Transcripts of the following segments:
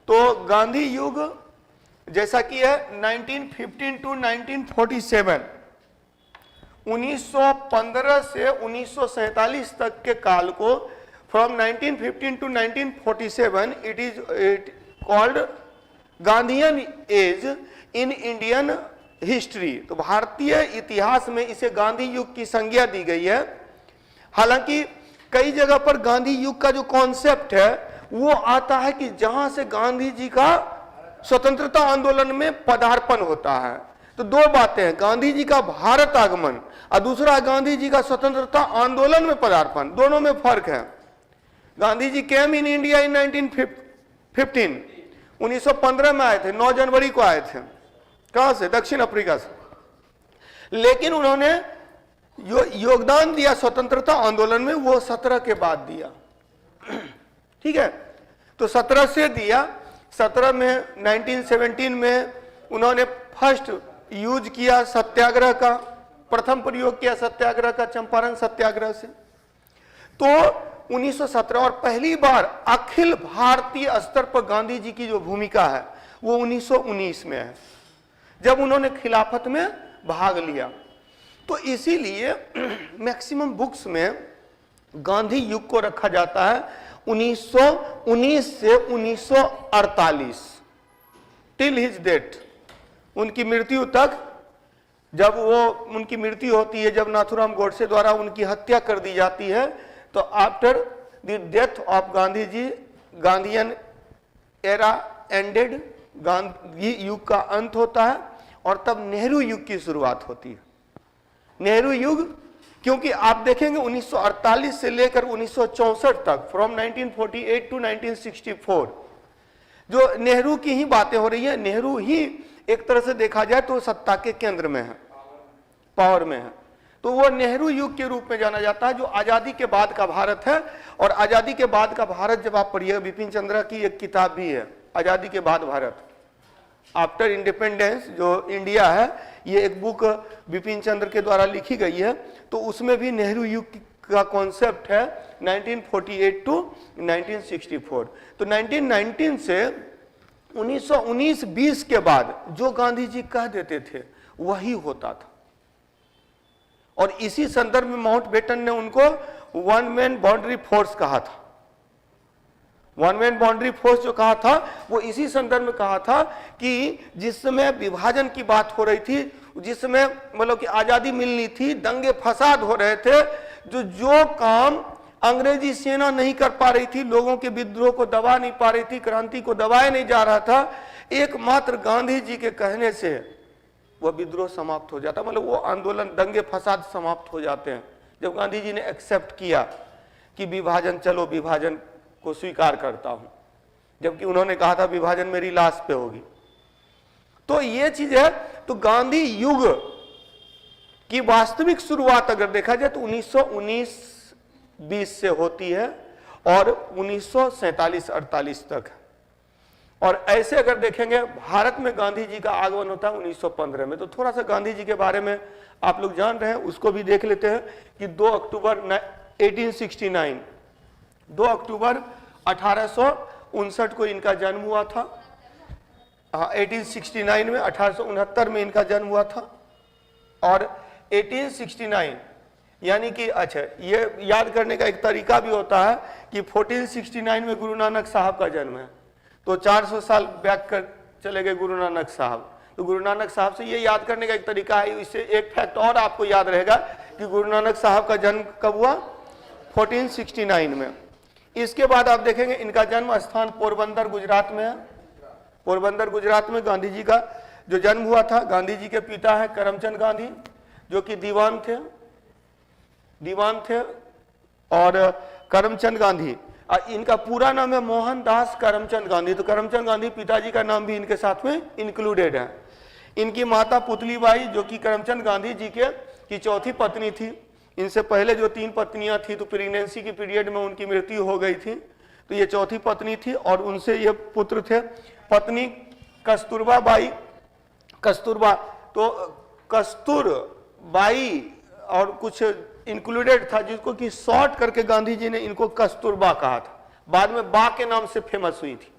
तो गांधी युग जैसा कि है 1915 टू 1947, 1915 से 1947 तक के काल को, from 1915 to 1947 it is called Gandhian age in Indian history. तो भारतीय इतिहास में इसे गांधी युग की संज्ञा दी गई है। हालांकि कई जगह पर गांधी युग का जो कॉन्सेप्ट है वो आता है कि जहां से गांधी जी का स्वतंत्रता आंदोलन में पदार्पण होता है। तो दो बातें हैं, गांधी जी का भारत आगमन और दूसरा गांधी जी का स्वतंत्रता आंदोलन में पदार्पण, दोनों में फर्क है। गांधी जी केम इन इंडिया इन 1915, 1915 में आए थे, 9 जनवरी को आए थे। कहां से? दक्षिण अफ्रीका से। लेकिन उन्होंने योगदान दिया स्वतंत्रता आंदोलन में, वो 17 के बाद दिया। ठीक है, तो 17 से दिया। 17 में 1917 में उन्होंने फर्स्ट यूज किया सत्याग्रह का, प्रथम प्रयोग किया सत्याग्रह का चंपारण सत्याग्रह से। तो 1917 और पहली बार अखिल भारतीय स्तर पर गांधी जी की जो भूमिका है वो 1919 में है, जब उन्होंने खिलाफत में भाग लिया। तो इसीलिए मैक्सिमम बुक्स में गांधी युग को रखा जाता है 1919 से 1948 टिल हिज डेथ, उनकी मृत्यु तक। जब वो उनकी मृत्यु होती है, जब नाथूराम गोडसे द्वारा उनकी हत्या कर दी जाती है, तो after the death of Gandhi ji, Gandhian era ended, Gandhi युग का अंत होता है और तब नेहरू युग की शुरुआत होती है। नेहरू युग, क्योंकि आप देखेंगे 1948 से लेकर 1964 तक, फ्रॉम 1948 टू 1964, जो नेहरू की ही बातें हो रही है। नेहरू ही एक तरह से देखा जाए तो सत्ता के केंद्र में है, पावर में है। तो वो नेहरू युग के रूप में जाना जाता है, जो आजादी के बाद का भारत है। और आजादी के बाद का भारत जब आप पढ़िएगा, बिपिन चंद्रा की एक किताब भी है, आजादी के बाद भारत, आफ्टर इंडिपेंडेंस, जो इंडिया है, ये एक बुक बिपिन चंद्र के द्वारा लिखी गई है। तो उसमें भी नेहरू युग का कॉन्सेप्ट है 1948 टू 1964। तो 1919 से 1919-20 के बाद जो गांधी जी कह देते थे वही होता था। और इसी संदर्भ में माउंटबेटन ने उनको वन मैन बाउंड्री फोर्स कहा था। वन मैन बाउंड्री फोर्स जो कहा था वो इसी संदर्भ में कहा था कि जिस समय विभाजन की बात हो रही थी, जिस समय मतलब कि आजादी मिलनी थी, दंगे फसाद हो रहे थे, जो काम अंग्रेजी सेना नहीं कर पा रही थी, लोगों के विद्रोह को दबा नहीं पा रही थी, क्रांति को दबाया नहीं जा रहा था, एकमात्र गांधी जी के कहने से वह विद्रोह समाप्त हो जाता, मतलब वो आंदोलन, दंगे फसाद समाप्त हो जाते हैं। जब गांधी जी ने एक्सेप्ट किया कि विभाजन, चलो विभाजन को स्वीकार करता हूं, जबकि उन्होंने कहा था विभाजन मेरी लाश पे होगी। तो ये चीज है। तो गांधी युग की वास्तविक शुरुआत अगर देखा जाए तो 1919-20 से होती है और 1947-48 तक है। और ऐसे अगर देखेंगे भारत में गांधी जी का आगमन होता है 1915 में। तो थोड़ा सा गांधी जी के बारे में आप लोग जान रहे हैं, उसको भी देख लेते हैं कि 2 अक्टूबर 1869, 2 अक्टूबर 1859 को इनका जन्म हुआ था। 1869 में, 1869 में इनका जन्म हुआ था। और 1869 यानी कि, अच्छा ये याद करने का एक तरीका भी होता है कि 1469 में गुरु नानक साहब का जन्म है, तो 400 साल बैक कर चले गए गुरु नानक साहब। तो गुरु नानक साहब से ये याद करने का एक तरीका है। इससे एक फैक्ट और आपको याद रहेगा कि गुरु नानक साहब का जन्म कब हुआ? 1469 में। इसके बाद आप देखेंगे इनका जन्म स्थान पोरबंदर गुजरात में है। पोरबंदर गुजरात में गांधी जी का जो जन्म हुआ था। गांधी जी के पिता है करमचंद गांधी, जो कि दीवान थे। और करमचंद गांधी, इनका पूरा नाम है मोहनदास करमचंद गांधी। तो करमचंद गांधी पिताजी का नाम भी इनके साथ में इंक्लूडेड है। इनकी माता पुतलीबाई, जो कि करमचंद गांधी जी की चौथी पत्नी थी। इनसे पहले जो 3 पत्नियां थी, तो प्रेगनेंसी की पीरियड में उनकी मृत्यु हो गई थी, तो ये चौथी पत्नी थी। और उनसे ये पुत्र थे। पत्नी कस्तूरबा बाई, कस्तूरबा, तो कस्तूरबाई और कुछ इंक्लूडेड था, जिसको कि शॉर्ट करके गांधी जी ने इनको कस्तूरबा कहा था। बाद में बा के नाम से फेमस हुई थी।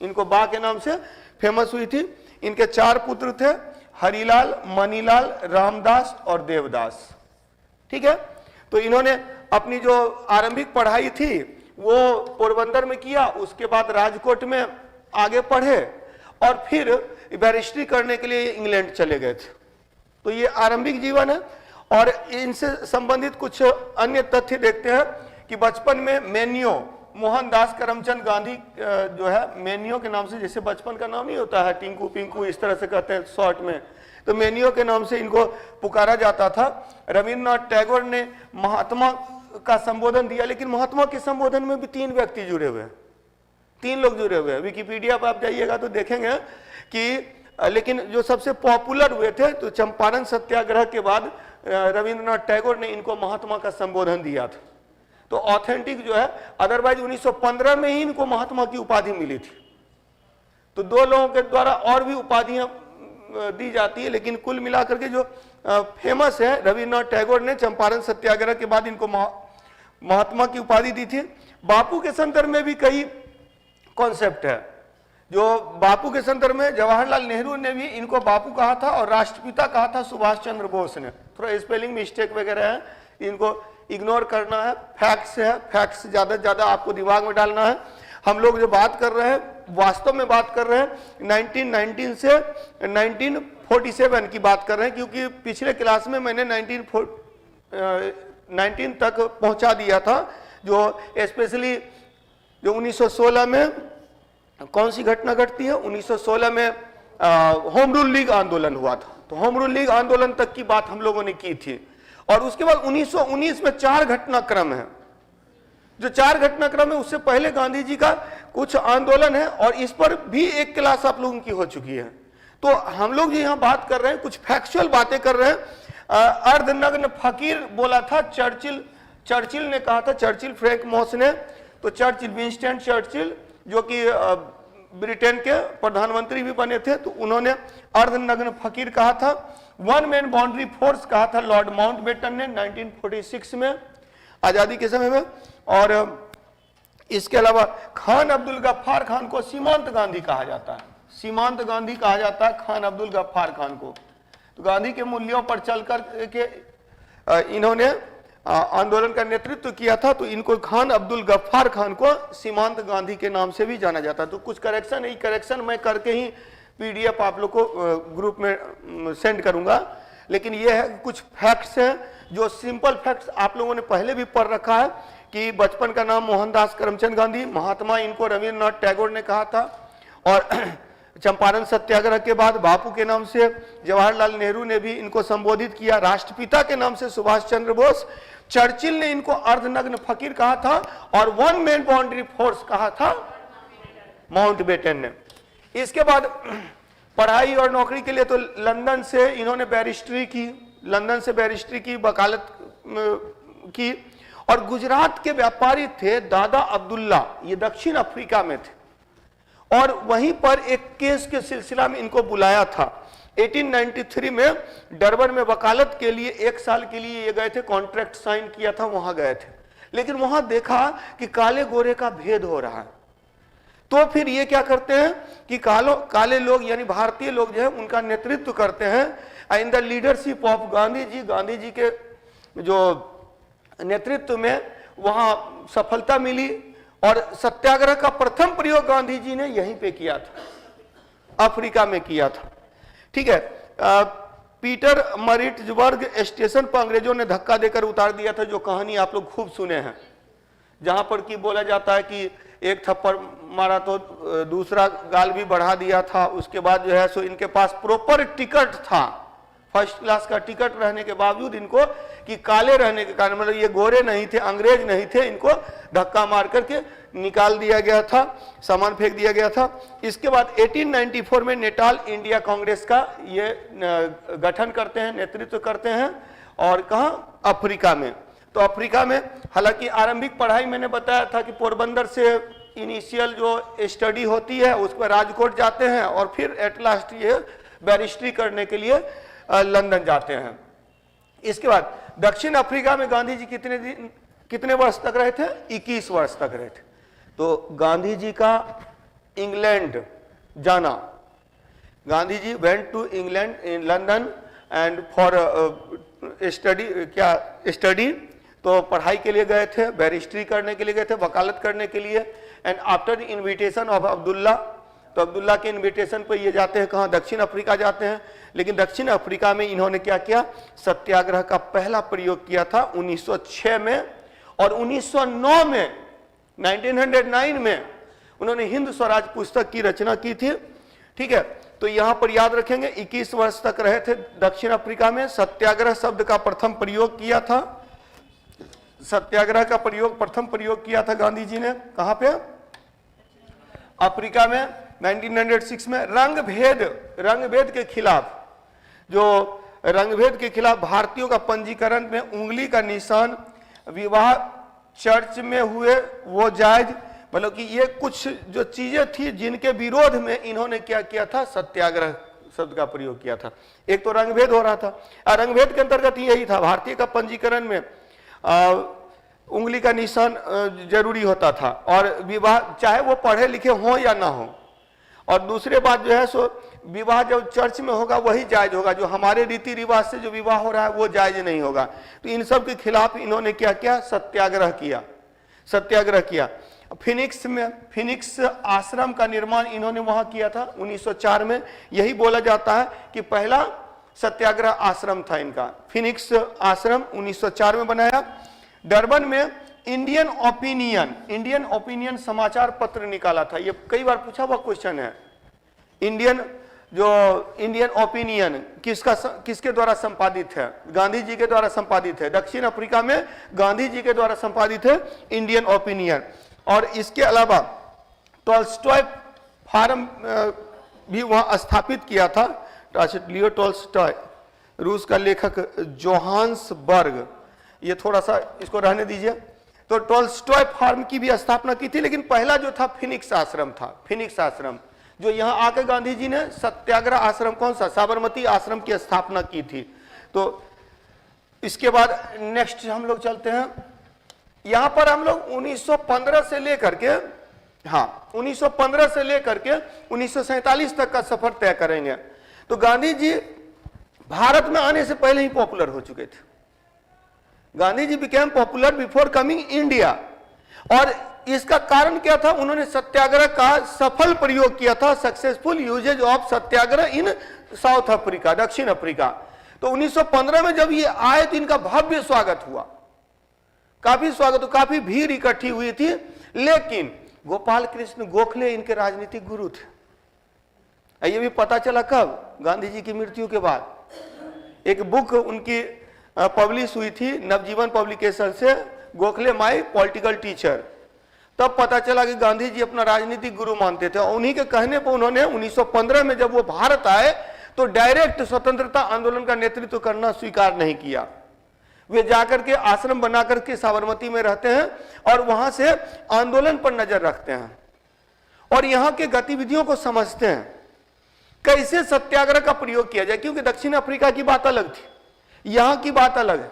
इनको बा के नाम से फेमस हुई थी। इनके 4 पुत्र थे, हरिलाल, मनीलाल, रामदास और देवदास। ठीक है, तो इन्होंने अपनी जो आरंभिक पढ़ाई थी वो पोरबंदर में किया, उसके बाद राजकोट में आगे पढ़े और फिर बैरिस्ट्री करने के लिए इंग्लैंड चले गए थे। तो ये आरंभिक जीवन है। और इनसे संबंधित कुछ अन्य तथ्य देखते हैं कि बचपन में मेनियो मोहनदास करमचंद गांधी जो है, मेनियो के नाम से, जैसे बचपन का नाम नहीं होता है टिंकू पिंकू इस तरह से कहते हैं शॉर्ट में, तो मेनियो के नाम से इनको पुकारा जाता था। रविन्द्रनाथ टैगोर ने महात्मा का संबोधन दिया, लेकिन महात्मा के संबोधन में भी 3 व्यक्ति जुड़े हुए हैं, 3 लोग जुड़े हुए हैं। विकिपीडिया पर आप जाइएगा तो देखेंगे कि लेकिन जो सबसे पॉपुलर हुए थे तो चंपारण सत्याग्रह के बाद रविन्द्रनाथ टैगोर ने इनको महात्मा का संबोधन दिया था। तो ऑथेंटिक जो है, अदरवाइज 1915 में ही इनको महात्मा की उपाधि मिली थी। तो 2 लोगों के द्वारा और भी उपाधियां दी जाती है, लेकिन कुल मिलाकर के जो फेमस है, रविन्द्रनाथ टैगोर ने चंपारण सत्याग्रह के बाद इनको महात्मा की उपाधि दी थी। बापू के संदर्भ में भी कई कॉन्सेप्ट है। जो बापू के संदर्भ में जवाहरलाल नेहरू ने भी इनको बापू कहा था और राष्ट्रपिता कहा था सुभाष चंद्र बोस ने। थोड़ा स्पेलिंग मिस्टेक वगैरह है, इनको इग्नोर करना है। फैक्ट्स है, फैक्ट्स ज्यादा से ज्यादा आपको दिमाग में डालना है। हम लोग जो बात कर रहे हैं वास्तव में बात कर रहे हैं 1919 से 1947 की बात कर रहे हैं, क्योंकि पिछले क्लास में मैंने 1919 तक पहुंचा दिया था। जो स्पेशली जो 1916 में कौन सी घटना घटती है, 1916 में होम रूल लीग आंदोलन हुआ था। तो होम रूल लीग आंदोलन तक की बात हम लोगों ने की थी। और उसके बाद 1919 में 4 घटनाक्रम है। जो 4 घटनाक्रम है उससे पहले गांधी जी का कुछ आंदोलन है, और इस पर भी एक क्लास आप लोगों की हो चुकी है। तो हम लोग जो यहाँ बात कर रहे हैं कुछ फैक्चुअल बातें कर रहे हैं। अर्धनग्न फकीर बोला था चर्चिल ने कहा था, चर्चिल फ्रैंक मॉस ने। तो चर्चिल, विंस्टन चर्चिल जो कि ब्रिटेन के प्रधानमंत्री भी बने थे, तो उन्होंने अर्धनग्न फकीर कहा था। 1 मैन बाउंड्री फोर्स कहा था लॉर्ड माउंटबेटन ने 1946 में, आजादी के समय में। और इसके अलावा खान अब्दुल गफ्फार खान को सीमांत गांधी कहा जाता है, सीमांत गांधी कहा जाता है खान अब्दुल गफ्फार खान को। तो गांधी के मूल्यों पर चलकर के इन्होंने आंदोलन का नेतृत्व किया था, तो इनको खान अब्दुल गफ्फार खान को सीमांत गांधी के नाम से भी जाना जाता है। तो कुछ करेक्शन, ये करेक्शन मैं करके ही पीडीएफ आप लोग को ग्रुप में सेंड करूंगा। लेकिन ये है कुछ फैक्ट्स हैं, जो सिंपल फैक्ट्स आप लोगों ने पहले भी पढ़ रखा है कि बचपन का नाम मोहनदास करमचंद गांधी, महात्मा इनको रविन्द्रनाथ टैगोर ने कहा था। और चंपारण सत्याग्रह के बाद बापू के नाम से जवाहरलाल नेहरू ने भी इनको संबोधित किया, राष्ट्रपिता के नाम से सुभाष चंद्र बोस। चर्चिल ने इनको अर्धनग्न फकीर कहा था, और 1 मैन बाउंड्री फोर्स कहा था माउंटबेटन ने। इसके बाद पढ़ाई और नौकरी के लिए तो लंदन से इन्होंने बैरिस्ट्री की, लंदन से बैरिस्ट्री की, वकालत की। और गुजरात के व्यापारी थे दादा अब्दुल्ला, ये दक्षिण अफ्रीका में थे, और वहीं पर एक केस के सिलसिला में इनको बुलाया था। 1893 में डरबन में वकालत के लिए 1 साल के लिए ये गए थे, कॉन्ट्रैक्ट साइन किया था, वहां गए थे। लेकिन वहां देखा कि काले गोरे का भेद हो रहा है। तो फिर ये क्या करते हैं कि काले लोग यानी भारतीय लोग जो है उनका नेतृत्व करते हैं। In the leadership of Gandhi ji, Gandhi ji के जो नेतृत्व में वहां सफलता मिली। और सत्याग्रह का प्रथम प्रयोग गांधी जी ने यहीं पे किया था, अफ्रीका में किया था। ठीक है, पीटर मरिट्जबर्ग स्टेशन पर अंग्रेजों ने धक्का देकर उतार दिया था, जो कहानी आप लोग खूब सुने हैं, जहां पर कि बोला जाता है कि एक थप्पड़ मारा तो दूसरा गाल भी बढ़ा दिया था। उसके बाद जो है सो इनके पास प्रॉपर टिकट था, फर्स्ट क्लास का टिकट रहने के बावजूद इनको कि काले रहने के कारण, मतलब ये गोरे नहीं थे, अंग्रेज नहीं थे, इनको धक्का मार करके निकाल दिया गया था, सामान फेंक दिया गया था। इसके बाद 1894 में नेटाल इंडिया कांग्रेस का ये गठन करते हैं, नेतृत्व करते हैं। और कहाँ? अफ्रीका में। तो अफ्रीका में हालांकि आरंभिक पढ़ाई मैंने बताया था कि पोरबंदर से इनिशियल जो स्टडी होती है उस पर राजकोट जाते हैं, और फिर एट लास्ट ये बैरिस्ट्री करने के लिए लंदन जाते हैं। इसके बाद दक्षिण अफ्रीका में गांधी जी कितने वर्ष तक रहे थे? 21 वर्ष तक रहे थे। तो गांधी जी का इंग्लैंड जाना। Gandhi ji went to England in London and for study, तो पढ़ाई के लिए गए थे, बैरिस्ट्री करने के लिए गए थे, वकालत करने के लिए। And after invitation of Abdullah, तो अब्दुल्ला के इन्विटेशन पर ये जाते हैं कहाँ, दक्षिण अफ्रीका जाते हैं। लेकिन दक्षिण अफ्रीका में इन्होंने क्या किया, सत्याग्रह का पहला प्रयोग किया था 1906 में, और 1909 में 1909 में उन्होंने हिंद स्वराज पुस्तक की रचना की थी। ठीक है, तो यहां पर याद रखेंगे 21 वर्ष तक रहे थे दक्षिण अफ्रीका में। सत्याग्रह शब्द का प्रथम प्रयोग किया था, सत्याग्रह का प्रथम प्रयोग किया था गांधी जी ने, कहां पे, अफ्रीका में 1906 में। रंगभेद के खिलाफ, जो रंगभेद के खिलाफ भारतीयों का पंजीकरण में उंगली का निशान, विवाह चर्च में हुए वो जायज, मतलब कि ये कुछ जो चीजें थी जिनके विरोध में इन्होंने क्या किया था, सत्याग्रह शब्द का प्रयोग किया था। एक तो रंगभेद हो रहा था, और रंगभेद के अंतर्गत यही था, भारतीय का पंजीकरण में उंगली का निशान जरूरी होता था, और विवाह चाहे वो पढ़े लिखे हो या ना हो। और दूसरे बात जो है सो विवाह जब चर्च में होगा वही जायज होगा, जो हमारे रीति रिवाज से जो विवाह हो रहा है वो जायज नहीं होगा। तो इन सब के खिलाफ इन्होंने क्या किया, सत्याग्रह किया। फिनिक्स में, फिनिक्स आश्रम का निर्माण इन्होंने वहां किया था 1904 में। यही बोला जाता है कि पहला सत्याग्रह आश्रम था इनका, फिनिक्स आश्रम 1904 में बनाया। डरबन में इंडियन ओपिनियन समाचार पत्र निकाला था। ये कई बार पूछा हुआ क्वेश्चन है। इंडियन ओपिनियन किसके द्वारा संपादित है, गांधी जी के द्वारा संपादित है। दक्षिण अफ्रीका में गांधी जी के द्वारा संपादित है इंडियन ओपिनियन। और इसके अलावा टॉल्स्टॉय फार्म भी वहां स्थापित किया था। लियो टॉल्स्टॉय, रूस का लेखक जोहान्सबर्ग, ये थोड़ा सा इसको रहने दीजिए। तो टॉल्स्टॉय फार्म की भी स्थापना की थी, लेकिन पहला जो था फिनिक्स आश्रम था। फिनिक्स आश्रम जो यहां आकर गांधी जी ने सत्याग्रह आश्रम, कौन सा, साबरमती आश्रम की स्थापना की थी। तो इसके बाद नेक्स्ट हम लोग चलते हैं, यहां पर हम लोग 1915 से लेकर के 1947 तक का सफर तय करेंगे। तो गांधी जी भारत में आने से पहले ही पॉपुलर हो चुके थे। Gandhi ji became popular before coming India. और इसका कारण क्या था, उन्होंने सत्याग्रह का सफल प्रयोग किया था, successful uses of satyagraha in South Africa, दक्षिण अफ्रीका। तो 1915 में जब ये आए तो इनका भव्य स्वागत हुआ, काफी भीड़ इकट्ठी हुई थी। लेकिन गोपाल कृष्ण गोखले इनके राजनीतिक गुरु थे। ये भी पता चला कब, गांधी जी की मृत्यु के बाद। एक बुक उनकी पब्लिश हुई थी नवजीवन पब्लिकेशन से, गोखले माय पॉलिटिकल टीचर। तब पता चला कि गांधी जी अपना राजनीतिक गुरु मानते थे। और उन्हीं के कहने पर उन्होंने 1915 में जब वो भारत आए तो डायरेक्ट स्वतंत्रता आंदोलन का नेतृत्व करना स्वीकार नहीं किया। वे जाकर के आश्रम बनाकर के साबरमती में रहते हैं और वहां से आंदोलन पर नजर रखते हैं और यहां के गतिविधियों को समझते हैं, कैसे सत्याग्रह का प्रयोग किया जाए। क्योंकि दक्षिण अफ्रीका की बात अलग थी, यहां की बात अलग है।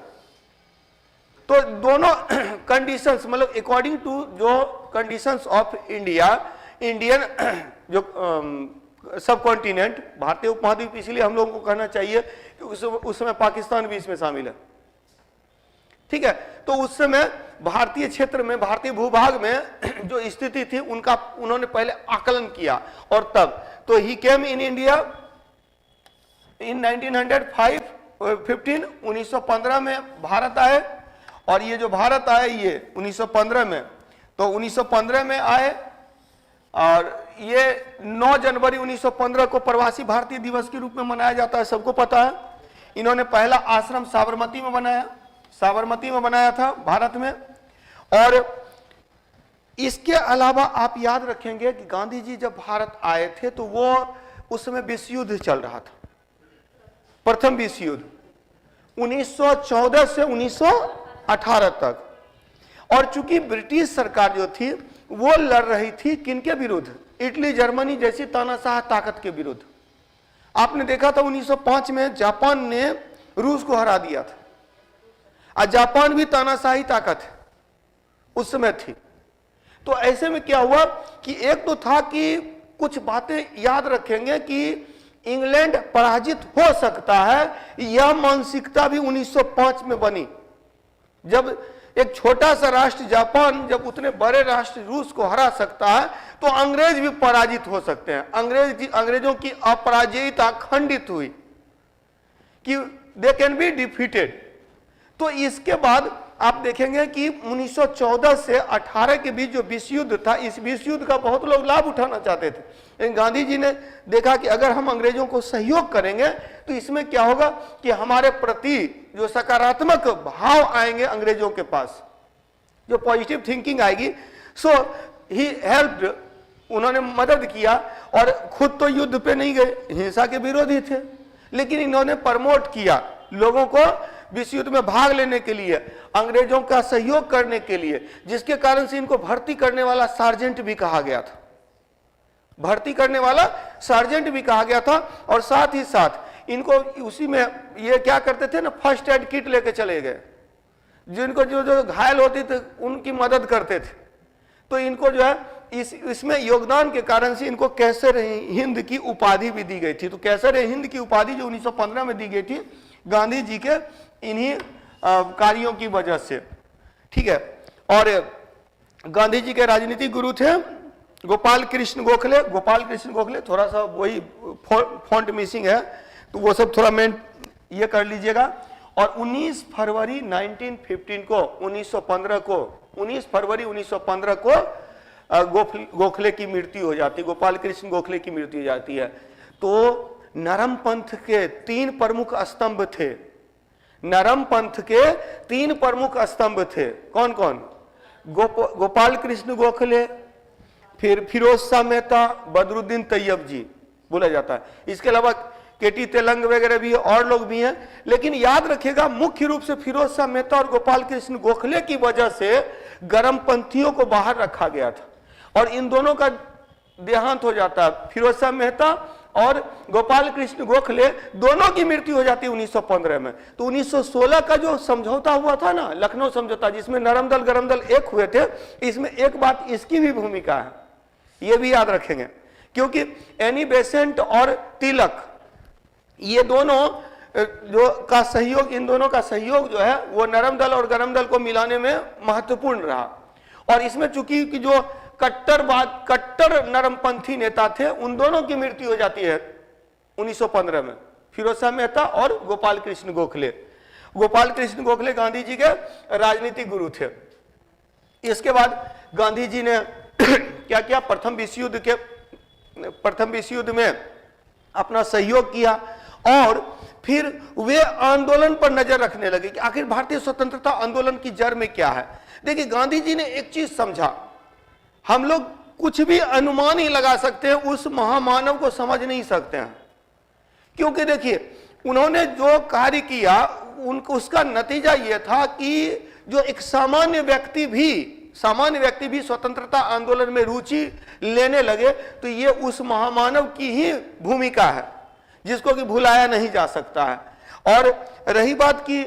तो दोनों कंडीशंस, मतलब अकॉर्डिंग टू जो कंडीशंस ऑफ इंडियन जो सब कॉन्टिनेंट, भारतीय उपमहाद्वीप, इसलिए हम लोगों को कहना चाहिए कि उस समय पाकिस्तान भी इसमें शामिल है। ठीक है, तो उस समय भारतीय क्षेत्र में, भारतीय भूभाग में जो स्थिति थी उनका उन्होंने पहले आकलन किया। और तब तो ही केम इन इंडिया इन 1915 में भारत आए। और ये जो भारत आए ये 1915 में, तो 1915 में आए और ये 9 जनवरी 1915 को प्रवासी भारतीय दिवस के रूप में मनाया जाता है, सबको पता है। इन्होंने पहला आश्रम साबरमती में बनाया था भारत में। और इसके अलावा आप याद रखेंगे कि गांधी जी जब भारत आए थे तो वो उस समय विश्व युद्ध चल रहा था, प्रथम विश्व युद्ध 1914 से 1918 तक। और चूंकि ब्रिटिश सरकार जो थी वो लड़ रही थी किनके विरुद्ध, इटली जर्मनी जैसी तानाशाह ताकत के विरुद्ध। आपने देखा था 1905 में जापान ने रूस को हरा दिया था, और जापान भी तानाशाही ताकत उस समय थी। तो ऐसे में क्या हुआ कि एक तो था कि कुछ बातें याद रखेंगे कि इंग्लैंड पराजित हो सकता है, यह मानसिकता भी 1905 में बनी, जब एक छोटा सा राष्ट्र जापान जब उतने बड़े राष्ट्र रूस को हरा सकता है तो अंग्रेज भी पराजित हो सकते हैं। अंग्रेजों की अपराजयता खंडित हुई कि दे कैन बी डिफीटेड। तो इसके बाद आप देखेंगे कि 1914 से 18 के बीच जो विश्व युद्ध था, इस विश्व युद्ध का बहुत लोग लाभ उठाना चाहते थे, लेकिन गांधी जी ने देखा कि अगर हम अंग्रेजों को सहयोग करेंगे तो इसमें क्या होगा कि हमारे प्रति जो सकारात्मक भाव आएंगे अंग्रेजों के पास, जो पॉजिटिव थिंकिंग आएगी। सो ही हेल्प्ड, उन्होंने मदद किया, और खुद तो युद्ध पे नहीं गए, हिंसा के विरोधी थे, लेकिन इन्होंने प्रमोट किया लोगों को विश्व युद्ध में भाग लेने के लिए, अंग्रेजों का सहयोग करने के लिए, जिसके कारण से इनको भर्ती करने वाला सार्जेंट भी कहा गया था, भर्ती करने वाला सार्जेंट भी कहा गया था। और साथ ही साथ इनको उसी में ये क्या करते थे ना, फर्स्ट एड किट लेके चले गए, जिनको जो जो घायल होते थे उनकी मदद करते थे। तो इनको जो है इसमें योगदान के कारण से इनको कैसर हिंद की उपाधि भी दी गई थी। तो कैसर हिंद की उपाधि जो 1915 में दी गई थी गांधी जी के इन्हीं कार्यों की वजह से, ठीक है। और गांधी जी के राजनीतिक गुरु थे गोपाल कृष्ण गोखले। गोपाल कृष्ण गोखले, थोड़ा सा वही फॉन्ट मिसिंग है, तो वो सब थोड़ा मेन ये कर लीजिएगा। और 19 फरवरी 1915 को 19 फरवरी 1915 को गोखले की मृत्यु हो जाती है, गोपाल कृष्ण गोखले की मृत्यु हो जाती है। तो नरम पंथ के 3 प्रमुख स्तंभ थे, नरम पंथ के 3 प्रमुख स्तंभ थे। कौन कौन? गोपाल कृष्ण गोखले, फिर फिरोज शाह मेहता, बदरुद्दीन तैयब जी बोला जाता है। इसके अलावा केटी तेलंग वगैरह भी है, और लोग भी हैं, लेकिन याद रखिएगा मुख्य रूप से फिरोज शाह मेहता और गोपाल कृष्ण गोखले की वजह से गरम पंथियों को बाहर रखा गया था, और इन दोनों का देहांत हो जाता है। फिरोज शाह मेहता और गोपाल कृष्ण गोखले दोनों की मृत्यु हो जाती है 1915 में। तो 1916 का जो समझौता हुआ था ना, लखनऊ समझौता, जिसमें नरम दल गरम दल एक हुए थे, इसमें एक बात इसकी भी भूमिका है, ये भी याद रखेंगे, क्योंकि एनी बेसेंट और तिलक ये दोनों जो का सहयोग, इन दोनों का सहयोग जो है वो नरम दल और गरम दल को मिलाने में महत्वपूर्ण रहा। और इसमें चूंकि कि जो कट्टर नरमपंथी नेता थे, उन दोनों की मृत्यु हो जाती है 1915 में, फिरोज शाह मेहता और गोपाल कृष्ण गोखले। गोपाल कृष्ण गोखले गांधी जी के राजनीतिक गुरु थे। इसके बाद गांधी जी ने क्या किया, प्रथम विश्व युद्ध में अपना सहयोग किया, और फिर वे आंदोलन पर नजर रखने लगे कि आखिर भारतीय स्वतंत्रता आंदोलन की जड़ में क्या है। देखिए गांधी जी ने एक चीज समझा, हम लोग कुछ भी अनुमान ही लगा सकते हैं, उस महामानव को समझ नहीं सकते हैं, क्योंकि देखिए उन्होंने जो कार्य किया उनको, उसका नतीजा यह था कि जो एक सामान्य व्यक्ति भी स्वतंत्रता आंदोलन में रुचि लेने लगे, तो ये उस महामानव की ही भूमिका है जिसको कि भुलाया नहीं जा सकता है। और रही बात की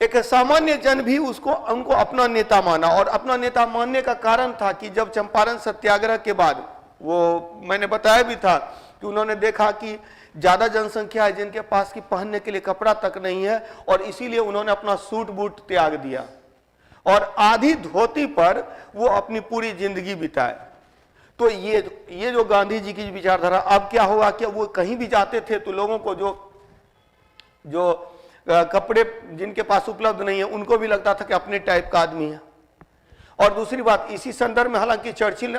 एक सामान्य जन भी उनको अपना नेता माना, और अपना नेता मानने का कारण था कि जब चंपारण सत्याग्रह के बाद, वो मैंने बताया भी था कि उन्होंने देखा कि ज्यादा जनसंख्या है जिनके पास की पहनने के लिए कपड़ा तक नहीं है, और इसीलिए उन्होंने अपना सूट बूट त्याग दिया और आधी धोती पर वो अपनी पूरी जिंदगी बिताए। तो ये जो गांधी जी की विचारधारा, अब क्या हुआ कि वो कहीं भी जाते थे तो लोगों को जो कपड़े जिनके पास उपलब्ध नहीं है उनको भी लगता था कि अपने टाइप का आदमी है। और दूसरी बात, इसी संदर्भ में हालांकि चर्चिल ने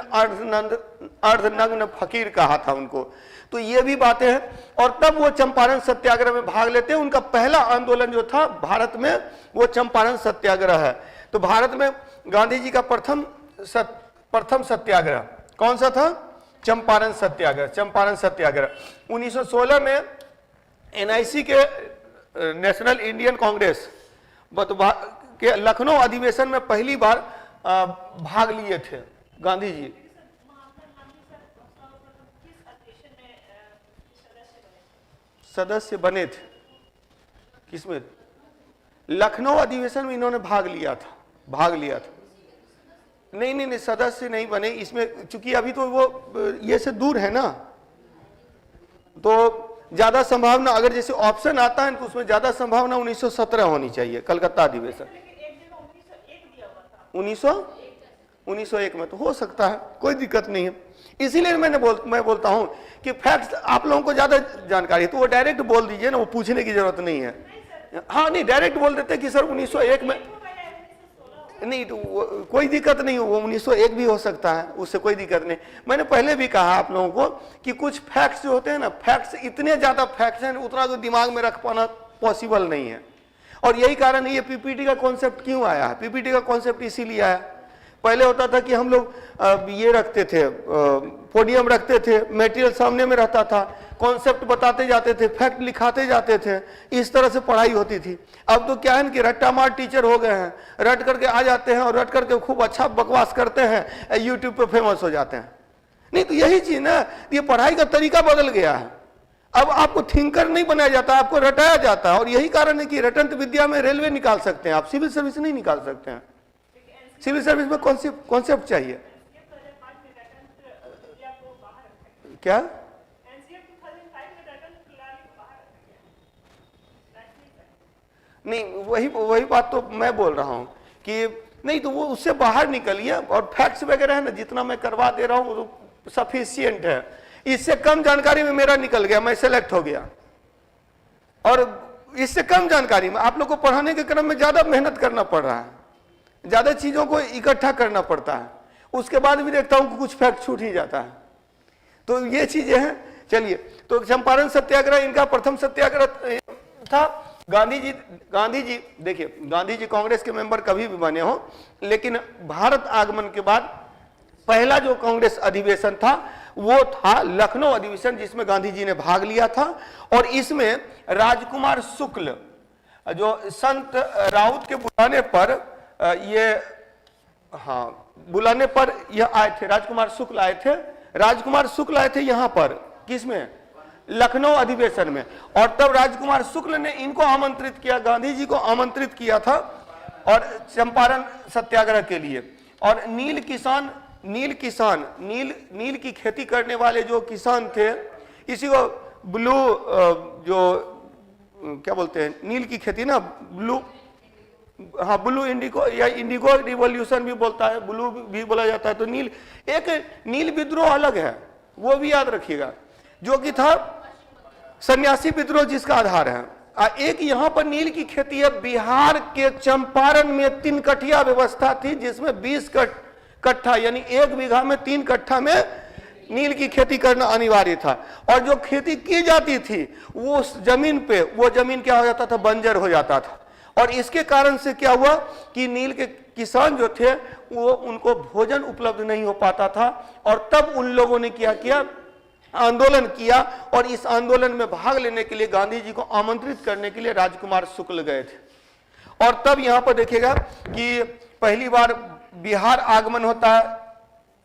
अर्धनग्न फकीर कहा था उनको, तो ये भी बातें हैं। और तब वो चंपारण सत्याग्रह में भाग लेते हैं। उनका पहला आंदोलन जो था भारत में वो चंपारण सत्याग्रह है। तो भारत में गांधी जी का प्रथम सत्याग्रह कौन सा था? चंपारण सत्याग्रह। चंपारण सत्याग्रह 1916 में एनआईसी के नेशनल इंडियन कांग्रेस के लखनऊ अधिवेशन में पहली बार भाग लिए थे गांधी जी। सदस्य बने थे किसमें? लखनऊ अधिवेशन में इन्होंने भाग लिया था। नहीं नहीं नहीं, सदस्य नहीं बने इसमें, चूंकि अभी तो वो ये से दूर है ना, तो ज्यादा संभावना, अगर जैसे ऑप्शन आता है तो उसमें ज्यादा संभावना 1917 होनी चाहिए, कलकत्ता अधिवेशन। 1901 में तो हो सकता है, कोई दिक्कत नहीं है। इसीलिए मैं बोलता हूं कि फैक्ट्स आप लोगों को ज्यादा जानकारी है तो वो डायरेक्ट बोल दीजिए ना, वो पूछने की जरूरत नहीं है। हाँ नहीं, डायरेक्ट बोल देते कि सर 1901 में, नहीं तो कोई दिक्कत नहीं, वो 1901 भी हो सकता है, उससे कोई दिक्कत नहीं। मैंने पहले भी कहा आप लोगों को कि कुछ फैक्ट्स जो होते हैं ना, फैक्ट्स इतने ज्यादा फैक्ट्स हैं, उतना तो दिमाग में रख पाना पॉसिबल नहीं है। और यही कारण है ये पीपीटी का कॉन्सेप्ट क्यों आया है। पीपीटी का कॉन्सेप्ट इसीलिए आया, पहले होता था कि हम लोग ये रखते थे, पोडियम रखते थे, मटेरियल सामने में रहता था, कॉन्सेप्ट बताते जाते थे, फैक्ट लिखाते जाते थे, इस तरह से पढ़ाई होती थी। अब तो क्या है कि रट्टा मार टीचर हो गए हैं, रट करके आ जाते हैं और रट करके खूब अच्छा बकवास करते हैं, यूट्यूब पे फेमस हो जाते हैं। नहीं तो यही चीज ना, ये पढ़ाई का तरीका बदल गया है। अब आपको थिंकर नहीं बनाया जाता, आपको रटाया जाता है। और यही कारण है कि रटंत विद्या में रेलवे निकाल सकते हैं आप, सिविल सर्विस नहीं निकाल सकते हैं। सिविल सर्विस में कॉन्सेप्ट चाहिए। क्या? नहीं, वही बात तो मैं बोल रहा हूं कि नहीं तो वो उससे बाहर निकलिए, और फैक्ट्स वगैरह है ना, जितना मैं करवा दे रहा हूं वो सफिशिएंट है। इससे कम जानकारी में मेरा निकल गया, मैं सेलेक्ट हो गया। और इससे कम जानकारी में आप लोग को पढ़ाने के क्रम में ज्यादा मेहनत करना पड़ रहा है, ज्यादा चीजों को इकट्ठा करना पड़ता है, उसके बाद भी देखता हूं कि कुछ फैक्ट छूट ही जाता है। तो ये चीजें हैं। चलिए, तो चंपारण सत्याग्रह इनका प्रथम सत्याग्रह था। गांधी जी देखिए, गांधी जी कांग्रेस के मेंबर कभी भी बने हो, लेकिन भारत आगमन के बाद पहला जो कांग्रेस अधिवेशन था वो था लखनऊ अधिवेशन, जिसमें गांधी जी ने भाग लिया था। और इसमें राजकुमार शुक्ल, जो संत राउत के बुलाने पर बुलाने पर यह आए थे, राजकुमार शुक्ल आए थे। राजकुमार शुक्ल आए थे यहां पर, किसमें? लखनऊ अधिवेशन में। और तब राजकुमार शुक्ल ने इनको आमंत्रित किया, गांधी जी को आमंत्रित किया था और चंपारण सत्याग्रह के लिए। और नील की खेती करने वाले जो किसान थे, इसी को ब्लू, जो क्या बोलते हैं, नील की खेती ना, ब्लू इंडिगो या इंडिगो रिवॉल्यूशन भी बोलता है, ब्लू भी बोला जाता है। तो नील विद्रोह अलग है, वो भी याद रखिएगा, जो कि था सन्यासी विद्रोह, जिसका आधार है। एक यहां पर नील की खेती है। बिहार के चंपारण में 3 कठिया व्यवस्था थी, जिसमें 20 कट्ठा यानी 1 बीघा में 3 कट्ठा में नील की खेती करना अनिवार्य था। और जो खेती की जाती थी वो उस जमीन पे, वो जमीन क्या हो जाता था? बंजर हो जाता था। और इसके कारण से क्या हुआ कि नील के किसान जो थे वो, उनको भोजन उपलब्ध नहीं हो पाता था। और तब उन लोगों ने क्या किया? आंदोलन किया। और इस आंदोलन में भाग लेने के लिए गांधी जी को आमंत्रित करने के लिए राजकुमार शुक्ल गए थे। और तब यहां पर देखिएगा कि पहली बार बिहार आगमन होता है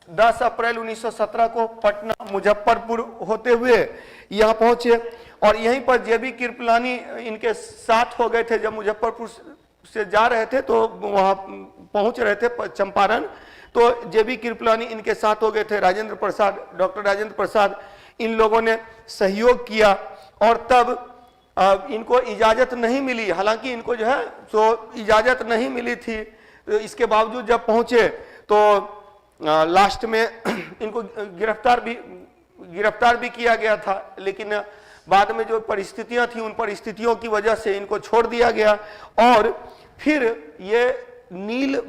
10 अप्रैल 1917 को, पटना मुजफ्फरपुर होते हुए यहां पहुंचे। और यहीं पर जेबी कृपलानी इनके साथ हो गए थे। जब मुजफ्फरपुर से जा रहे थे तो वहां पहुंच रहे थे चंपारण, तो जेबी कृपलानी इनके साथ हो गए थे। राजेंद्र प्रसाद, डॉक्टर राजेंद्र प्रसाद, इन लोगों ने सहयोग किया। और तब इनको इजाजत नहीं मिली, हालांकि इनको जो है तो इजाजत नहीं मिली थी। इसके बावजूद जब पहुंचे तो लास्ट में इनको गिरफ्तार भी किया गया था। लेकिन बाद में जो परिस्थितियां थी, उन परिस्थितियों की वजह से इनको छोड़ दिया गया। और फिर ये नील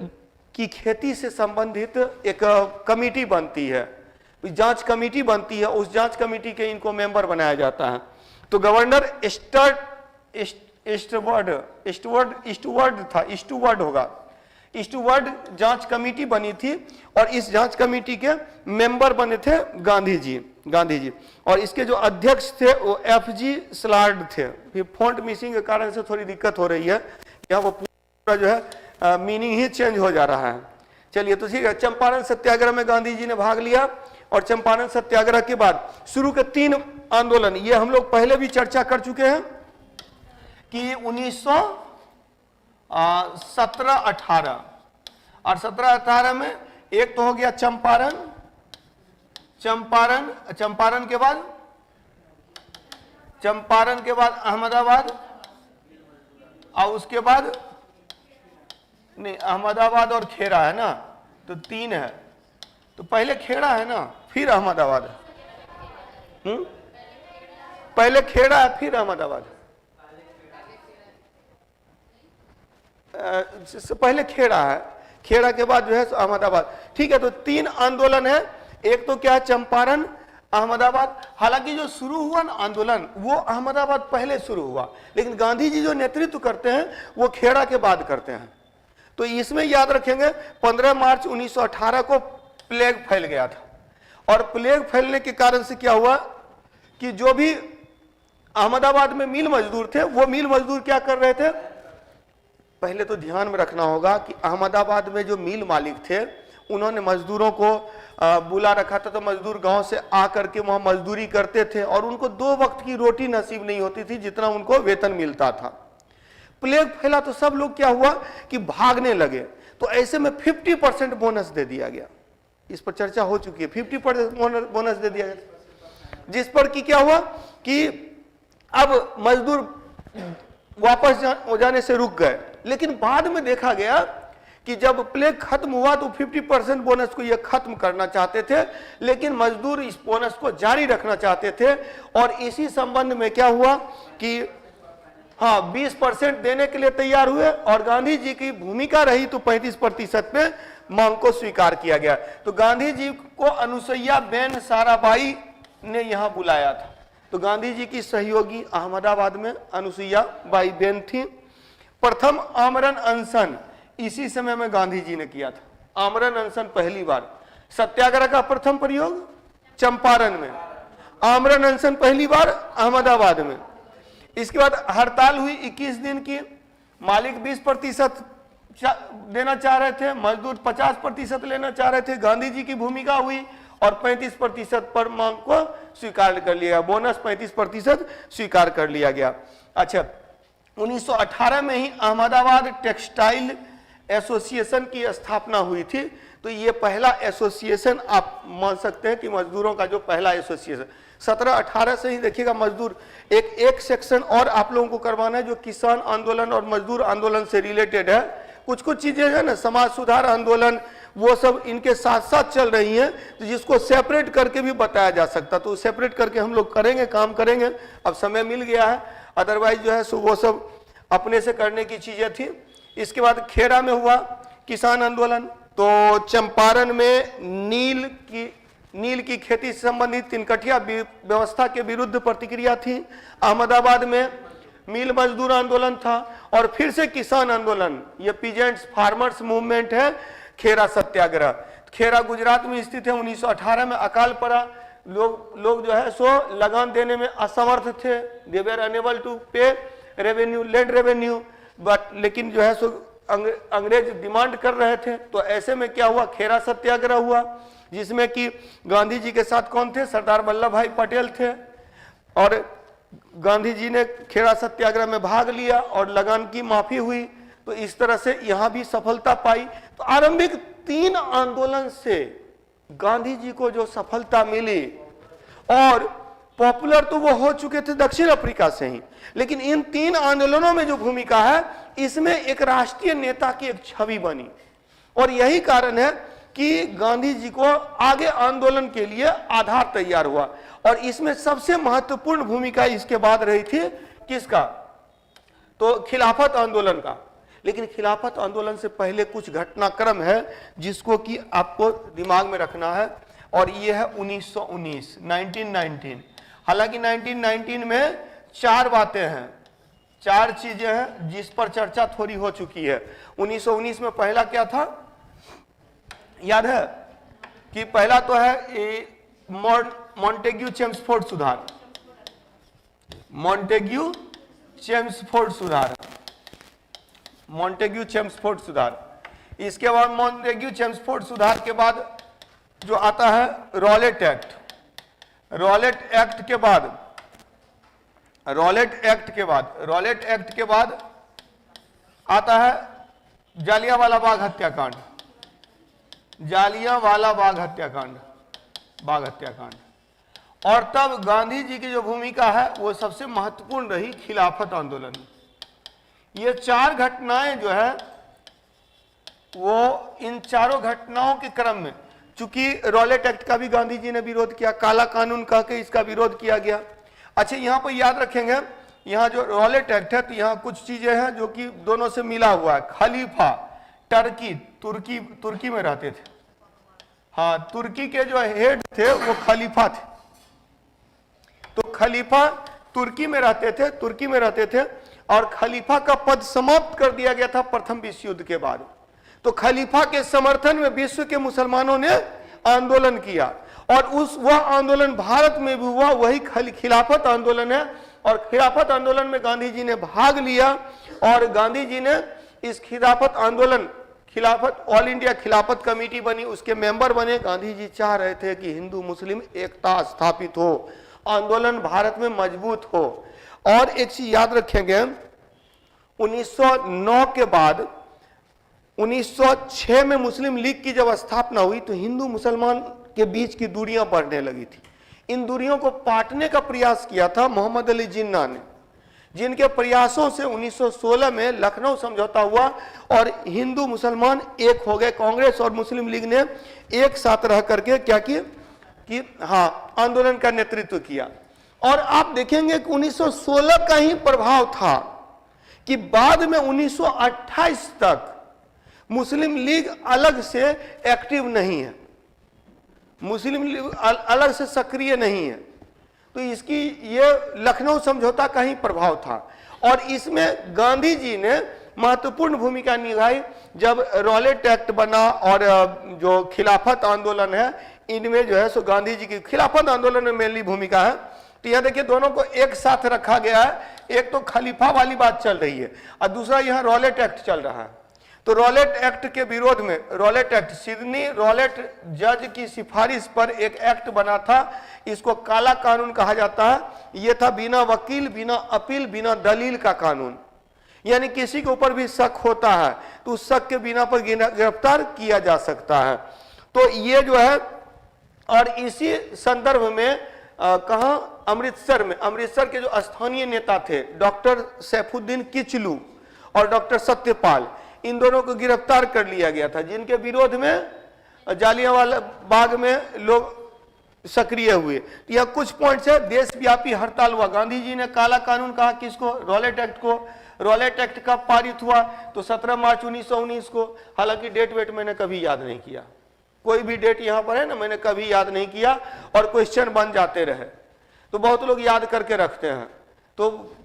की खेती से संबंधित एक कमेटी बनती है, जांच कमेटी बनती है। उस जांच कमेटी के इनको मेंबर बनाया जाता है। तो गवर्नर ईस्टवर्ड जांच कमेटी बनी थी। और इस जांच कमेटी के मेंबर बने थे गांधी जी। और इसके जो अध्यक्ष थे वो FG स्लार्ड थे। फिर फॉन्ट मिसिंग के कारण से थोड़ी दिक्कत हो रही है, यहाँ वो पूरा जो है मीनिंग ही चेंज हो जा रहा है। चलिए, तो ठीक है। चंपारण सत्याग्रह में गांधी जी ने भाग लिया। और चंपारण सत्याग्रह के बाद शुरू के 3 आंदोलन, ये हम लोग पहले भी चर्चा कर चुके हैं कि 1917-18 और 17-18 में एक तो हो गया चंपारण, चंपारण, चंपारण के बाद अहमदाबाद, और उसके बाद नहीं, अहमदाबाद और खेड़ा है ना, तो 3 है। तो पहले खेड़ा है ना, फिर अहमदाबाद है। पहले खेड़ा है फिर अहमदाबाद, पहले खेड़ा है, खेड़ा के बाद जो है अहमदाबाद। ठीक है, तो 3 आंदोलन है। एक तो क्या है, चंपारण, अहमदाबाद। हालांकि जो शुरू हुआ ना आंदोलन, वो अहमदाबाद पहले शुरू हुआ, लेकिन गांधी जी जो नेतृत्व करते हैं वो खेड़ा के बाद करते हैं। तो इसमें याद रखेंगे 15 मार्च 1918 को प्लेग फैल गया था, और प्लेग फैलने के कारण से क्या हुआ कि जो भी अहमदाबाद में मिल मजदूर थे, वो मिल मजदूर क्या कर रहे थे, पहले तो ध्यान में रखना होगा कि अहमदाबाद में जो मिल मालिक थे उन्होंने मजदूरों को बुला रखा था, तो मजदूर गांव से आकर के वहां मजदूरी करते थे, और उनको 2 वक्त की रोटी नसीब नहीं होती थी जितना उनको वेतन मिलता था। प्लेग फैला तो सब लोग क्या हुआ कि भागने लगे, तो ऐसे में 50% बोनस दे दिया गया। इस पर चर्चा हो चुकी है, 50% बोनस दे दिया गया, जिस पर कि क्या हुआ कि अब मजदूर वापस जाने से रुक गए। लेकिन बाद में देखा गया कि जब प्लेग खत्म हुआ तो 50% बोनस को ये खत्म करना चाहते थे, लेकिन मजदूर इस बोनस को जारी रखना चाहते थे, और इसी संबंध में क्या हुआ कि हाँ 20% देने के लिए तैयार हुए, और गांधी जी की भूमिका रही तो 35% पे मांग को स्वीकार किया गया। तो गांधी जी को अनुसुईया बेन साराभाई ने यहाँ बुलाया था। तो गांधी जी की सहयोगी अहमदाबाद में अनुसुईया बाई बेन थी। प्रथम आमरण अनशन इसी समय में गांधी जी ने किया था। आमरण अनशन पहली बार, सत्याग्रह का प्रथम प्रयोग चंपारण में, आमरण अनशन पहली बार अहमदाबाद में। इसके बाद हड़ताल हुई 21 दिन की, मालिक 20% देना चाह रहे थे, मजदूर 50% लेना चाह रहे थे। गांधी जी की भूमिका हुई और 35% पर मांग को स्वीकार कर लिया, बोनस 35% स्वीकार कर लिया गया। अच्छा, 1918 में ही अहमदाबाद टेक्सटाइल एसोसिएशन की स्थापना हुई थी। तो ये पहला एसोसिएशन आप मान सकते हैं कि मजदूरों का जो पहला एसोसिएशन 17-18 से ही देखिएगा मजदूर। एक सेक्शन और आप लोगों को करवाना है जो किसान आंदोलन और मजदूर आंदोलन से रिलेटेड है। कुछ कुछ चीजें है ना, समाज सुधार आंदोलन, वो सब इनके साथ साथ चल रही हैं, तो जिसको सेपरेट करके भी बताया जा सकता, तो सेपरेट करके हम लोग करेंगे, काम करेंगे। अब समय मिल गया है, अदरवाइज जो है सो वो सब अपने से करने की चीजें थी। इसके बाद खेड़ा में हुआ किसान आंदोलन, तो चंपारण में नील की खेती से संबंधित तिनकठिया व्यवस्था के विरुद्ध प्रतिक्रिया थी। अहमदाबाद में मिल मजदूर आंदोलन था, और फिर से किसान आंदोलन, ये पीजेंट्स फार्मर्स मूवमेंट है। खेड़ा सत्याग्रह, खेड़ा गुजरात में स्थित है। 1918 में अकाल पड़ा, लोग जो है सो लगान देने में असमर्थ थे, दे वर अनेबल टू पे रेवेन्यू, लैंड रेवेन्यू, बट लेकिन जो है सो अंग्रेज डिमांड कर रहे थे। तो ऐसे में क्या हुआ, खेड़ा सत्याग्रह हुआ, जिसमें कि गांधी जी के साथ कौन थे, सरदार वल्लभ भाई पटेल थे, और गांधी जी ने खेड़ा सत्याग्रह में भाग लिया और लगान की माफी हुई। तो इस तरह से यहां भी सफलता पाई। तो आरंभिक 3 आंदोलन से गांधी जी को जो सफलता मिली, और पॉपुलर तो वो हो चुके थे दक्षिण अफ्रीका से ही, लेकिन इन 3 आंदोलनों में जो भूमिका है, इसमें एक राष्ट्रीय नेता की एक छवि बनी, और यही कारण है कि गांधी जी को आगे आंदोलन के लिए आधार तैयार हुआ। और इसमें सबसे महत्वपूर्ण भूमिका इसके बाद रही थी किसका, तो खिलाफत आंदोलन का। लेकिन खिलाफत आंदोलन से पहले कुछ घटनाक्रम है जिसको कि आपको दिमाग में रखना है, और ये है 1919। हालांकि 1919 में 4 बातें हैं, 4 चीजें हैं जिस पर चर्चा थोड़ी हो चुकी है। 1919 में पहला क्या था, याद है कि पहला तो है मॉन्टेग्यू चेम्सफोर्ड सुधार, मॉन्टेग्यू चेम्सफोर्ड सुधार, मॉन्टेग्यू चेम्सफोर्ड सुधार। इसके बाद मॉन्टेग्यू चेम्सफोर्ड सुधार के बाद जो आता है रॉलेट एक्ट, रॉलेट एक्ट के बाद आता है जालियांवाला बाग हत्याकांड, जालियांवाला बाग हत्याकांड, बाग हत्याकांड। और तब गांधी जी की जो भूमिका है वो सबसे महत्वपूर्ण रही खिलाफत आंदोलन में। ये चार घटनाएं जो है वो इन चारों घटनाओं के क्रम में, चूंकि रॉलेट एक्ट का भी गांधी जी ने विरोध किया, काला कानून कह के इसका विरोध किया गया। अच्छा, यहाँ पर याद रखेंगे, यहाँ जो रॉलेट एक्ट है तो यहाँ कुछ चीजें हैं जो कि दोनों से मिला हुआ है। खलीफा टर्की, तुर्की में रहते थे। हाँ, तुर्की के जो हेड थे वो खलीफा थे। तो खलीफा तुर्की में रहते थे और खलीफा का पद समाप्त कर दिया गया था प्रथम विश्व युद्ध के बाद। तो खलीफा के समर्थन में विश्व के मुसलमानों ने आंदोलन किया और वह आंदोलन भारत में भी हुआ, वही खिलाफत आंदोलन है। और खिलाफत आंदोलन में गांधी जी ने भाग लिया और गांधी जी ने इस खिलाफत आंदोलन, खिलाफत ऑल इंडिया खिलाफत कमेटी बनी, उसके मेंबर बने। गांधी जी चाह रहे थे कि हिंदू मुस्लिम एकता स्थापित हो, आंदोलन भारत में मजबूत हो। और एक चीज याद रखेंगे, 1909 के बाद 1906 में मुस्लिम लीग की जब स्थापना हुई तो हिंदू मुसलमान के बीच की दूरियां बढ़ने लगी थी। इन दूरियों को पाटने का प्रयास किया था मोहम्मद अली जिन्ना ने, जिनके प्रयासों से 1916 में लखनऊ समझौता हुआ और हिंदू मुसलमान एक हो गए। कांग्रेस और मुस्लिम लीग ने एक साथ रह करके क्या किया कि हाँ, आंदोलन का नेतृत्व किया। और आप देखेंगे कि 1916 का ही प्रभाव था कि बाद में 1928 तक मुस्लिम लीग अलग से एक्टिव नहीं है, मुस्लिम लीग अलग से सक्रिय नहीं है। तो इसकी ये लखनऊ समझौता का ही प्रभाव था और इसमें गांधी जी ने महत्वपूर्ण भूमिका निभाई। जब रॉलेट एक्ट बना और जो खिलाफत आंदोलन है इनमें जो है सो गांधी जी की खिलाफत आंदोलन में मेनली भूमिका है। तो यह देखिए दोनों को एक साथ रखा गया है, एक तो खलीफा वाली बात चल रही है और दूसरा यहाँ रॉलेट एक्ट चल रहा है। तो रॉलेट एक्ट के विरोध में, रॉलेट एक्ट सिडनी रॉलेट जज की सिफारिश पर एक एक्ट बना था, इसको काला कानून कहा जाता है। यह था बिना वकील, बिना अपील, बिना दलील का कानून, यानी किसी के ऊपर भी शक होता है तो उस शक के बिना पर गिरफ्तार किया जा सकता है। तो ये जो है, और इसी संदर्भ में कहाँ, अमृतसर में, अमृतसर के जो स्थानीय नेता थे डॉक्टर सैफुद्दीन किचलू और डॉक्टर सत्यपाल, इन दोनों को गिरफ्तार कर लिया गया था, जिनके विरोध में जालियांवाला बाग में लोग सक्रिय हुए। यह कुछ पॉइंट्स है। देशव्यापी हड़ताल हुआ, गांधी जी ने काला कानून कहा किसको, रॉलेट एक्ट को। रॉलेट एक्ट कब पारित हुआ तो 17 मार्च 1919 को। हालांकि डेट वेट मैंने कभी याद नहीं किया, कोई भी डेट यहाँ पर है ना, मैंने कभी याद नहीं किया और क्वेश्चन बन जाते रहे। तो बहुत लोग याद करके रखते हैं, तो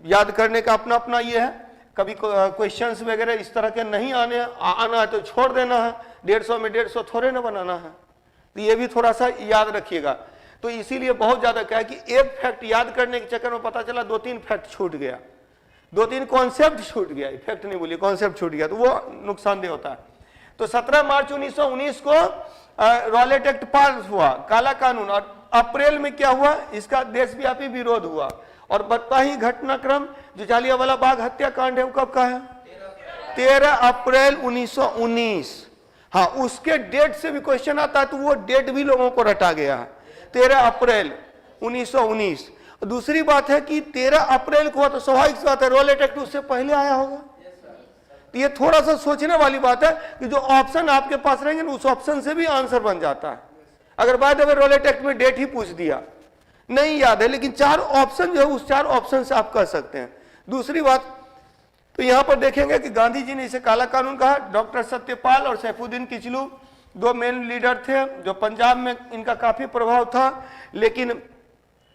याद करने का अपना अपना ये है। कभी क्वेश्चंस वगैरह इस तरह के नहीं आना है तो छोड़ देना है, 150 में 150 थोड़े ना बनाना है। तो ये भी थोड़ा सा याद रखिएगा। तो इसीलिए बहुत ज्यादा क्या है कि एक फैक्ट याद करने के चक्कर में पता चला 2-3 फैक्ट छूट गया, 2-3 कॉन्सेप्ट छूट गया, फैक्ट नहीं बोलिए, कॉन्सेप्ट छूट गया, तो वो नुकसानदेह होता है। तो 17 मार्च 1919 को रॉलेट एक्ट पास हुआ, काला कानून। और अप्रैल में क्या हुआ, इसका देशव्यापी विरोध हुआ। और बताइए घटनाक्रम जो जालियांवाला बाग हत्याकांड है वो कब का है, 13 अप्रैल 1919। हाँ, उसके डेट से भी क्वेश्चन आता है तो वो डेट भी लोगों को रटा गया है, 13 अप्रैल 1919। दूसरी बात है कि 13 अप्रैल को हुआ तो स्वाभाविक बात है रॉलेट एक्ट उससे पहले आया होगा। तो ये थोड़ा सा सोचने वाली बात है कि जो ऑप्शन आपके पास रहेंगे ना उस ऑप्शन से भी आंसर बन जाता है। अगर बात अगर रॉलेट एक्ट में डेट ही पूछ दिया, नहीं याद है, लेकिन 4 ऑप्शन जो है उस 4 ऑप्शन से आप कर सकते हैं। दूसरी बात तो यहां पर देखेंगे कि गांधी जी ने इसे काला कानून कहा। डॉक्टर सत्यपाल और सैफुद्दीन किचलू 2 मेन लीडर थे जो पंजाब में इनका काफी प्रभाव था, लेकिन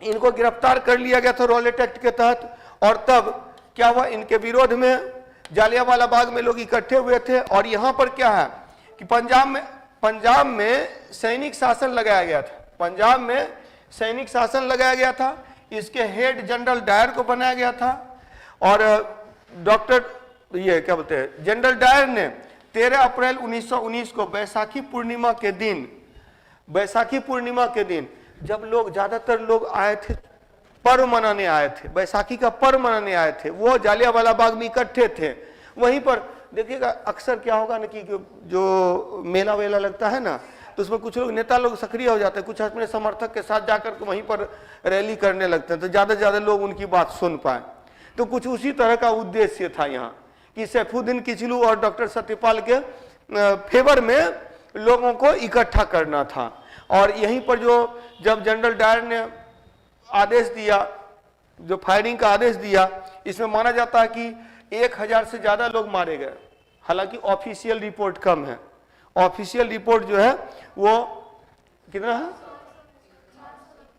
इनको गिरफ्तार कर लिया गया था रॉलेट एक्ट के तहत। और तब क्या हुआ, इनके विरोध में जालियांवाला बाग में लोग इकट्ठे हुए थे। और यहां पर क्या है कि पंजाब में सैनिक शासन लगाया गया था, पंजाब में सैनिक शासन लगाया गया था। इसके हेड जनरल डायर को बनाया गया था और डॉक्टर ये क्या बोलते हैं जनरल डायर ने 13 अप्रैल 1919 को बैसाखी पूर्णिमा के दिन जब लोग ज्यादातर लोग आए थे, पर्व मनाने आए थे, बैसाखी का पर्व मनाने आए थे, वो जालियांवाला बाग में इकट्ठे थे। वहीं पर देखिएगा अक्सर क्या होगा ना कि जो मेला वेला लगता है ना, तो उसमें कुछ लोग नेता लोग सक्रिय हो जाते हैं, कुछ अपने समर्थक के साथ जाकर के वहीं पर रैली करने लगते हैं, तो ज़्यादा से ज़्यादा लोग उनकी बात सुन पाए। तो कुछ उसी तरह का उद्देश्य था यहाँ कि सैफुद्दीन किचलू और डॉक्टर सत्यपाल के फेवर में लोगों को इकट्ठा करना था। और यहीं पर जो जब जनरल डायर ने आदेश दिया, जो फायरिंग का आदेश दिया, इसमें माना जाता है कि 1000 से ज़्यादा लोग मारे गए। हालांकि ऑफिशियल रिपोर्ट कम है, ऑफिशियल रिपोर्ट जो है वो कितना है,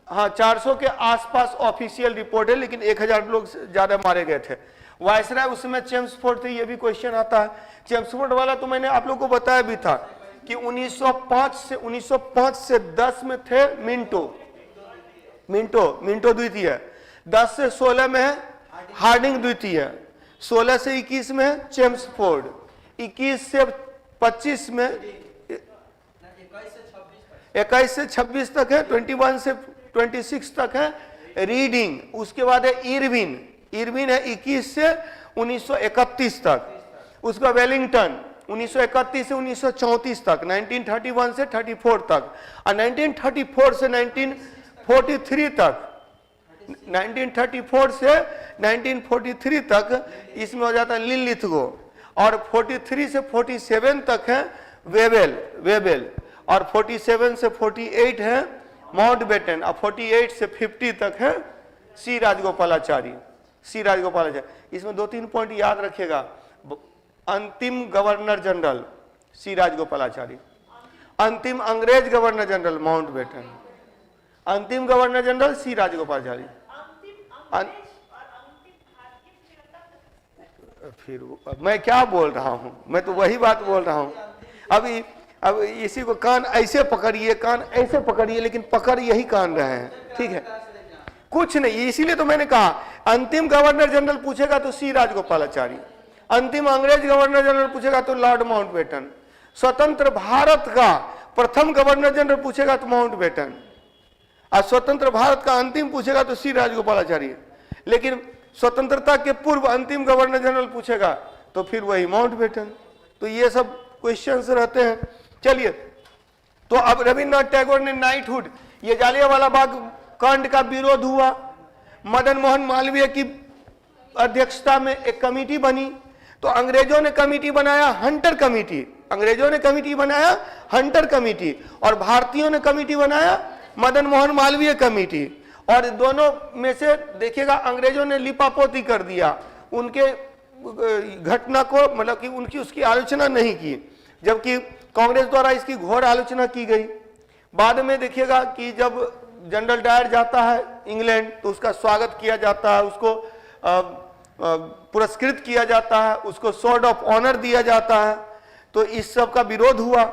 हाँ 400 के आसपास ऑफिशियल रिपोर्ट है, लेकिन 1000 लोग ज़्यादा मारे गए थे। वायसराय उस समय चेम्सफोर्ड थे, ये भी क्वेश्चन आता है। चेम्सफोर्ड वाला तो मैंने आप लोग को बताया भी था कि 1905 से 10 में थे मिंटो द्वितीय, 10 से 16 में है हार्डिंग द्वितीय, 16 से 21 में है चेम्सफोर्ड, 21 से 25 में, 21 से 26 तक है, 21 से 26 तक है रीडिंग। उसके बाद है इरविन है 21 से 1931 तक। उसका वेलिंगटन 1931 से 1934 तक, 1931 से 34 तक, और 1934 से 1943 तक, 1934 से 1943 तक इसमें हो जाता है लिलिथगो, और 43 से 47 तक है वेबेल, और 47 से 48 है माउंटबेटन, और 48 से 50 तक है सी राजगोपालाचारी। इसमें 2-3 पॉइंट याद रखिएगा। अंतिम गवर्नर जनरल सी राजगोपालाचारी, अंतिम अंग्रेज गवर्नर जनरल माउंटबेटन, अंतिम गवर्नर जनरल सी राजगोपालाचारी। फिर मैं क्या बोल रहा हूं, मैं तो वही बात बोल रहा हूं। अब इसी को कान ऐसे पकड़िए, लेकिन पकड़ यही कान रहे हैं, ठीक है, कुछ नहीं। इसीलिए तो मैंने कहा अंतिम गवर्नर जनरल पूछेगा तो सी राजगोपालाचारी, अंतिम अंग्रेज गवर्नर जनरल पूछेगा तो लॉर्ड माउंटबेटन, स्वतंत्र भारत का प्रथम गवर्नर जनरल पूछेगा तो माउंटबेटन, और स्वतंत्र भारत का अंतिम पूछेगा तो सी राजगोपालाचारी। लेकिन स्वतंत्रता के पूर्व अंतिम गवर्नर जनरल पूछेगा तो फिर वही माउंटबेटन। तो ये सब क्वेश्चंस रहते हैं। चलिए, तो अब रविन्द्रनाथ टैगोर ने नाइटहुड, ये जालियांवाला बाग कांड का विरोध हुआ, मदन मोहन मालवीय की अध्यक्षता में एक कमेटी बनी, तो अंग्रेजों ने कमेटी बनाया हंटर कमेटी, और भारतीयों ने कमेटी बनाया मदन मोहन मालवीय कमेटी। और दोनों में से देखिएगा अंग्रेजों ने लिपापोती कर दिया, उनके घटना को, मतलब कि उनकी उसकी आलोचना नहीं की, जबकि कांग्रेस द्वारा इसकी घोर आलोचना की गई। बाद में देखिएगा कि जब जनरल डायर जाता है इंग्लैंड तो उसका स्वागत किया जाता है, उसको पुरस्कृत किया जाता है, उसको स्वॉर्ड ऑफ ऑनर दिया जाता है। तो इस सब का विरोध हुआ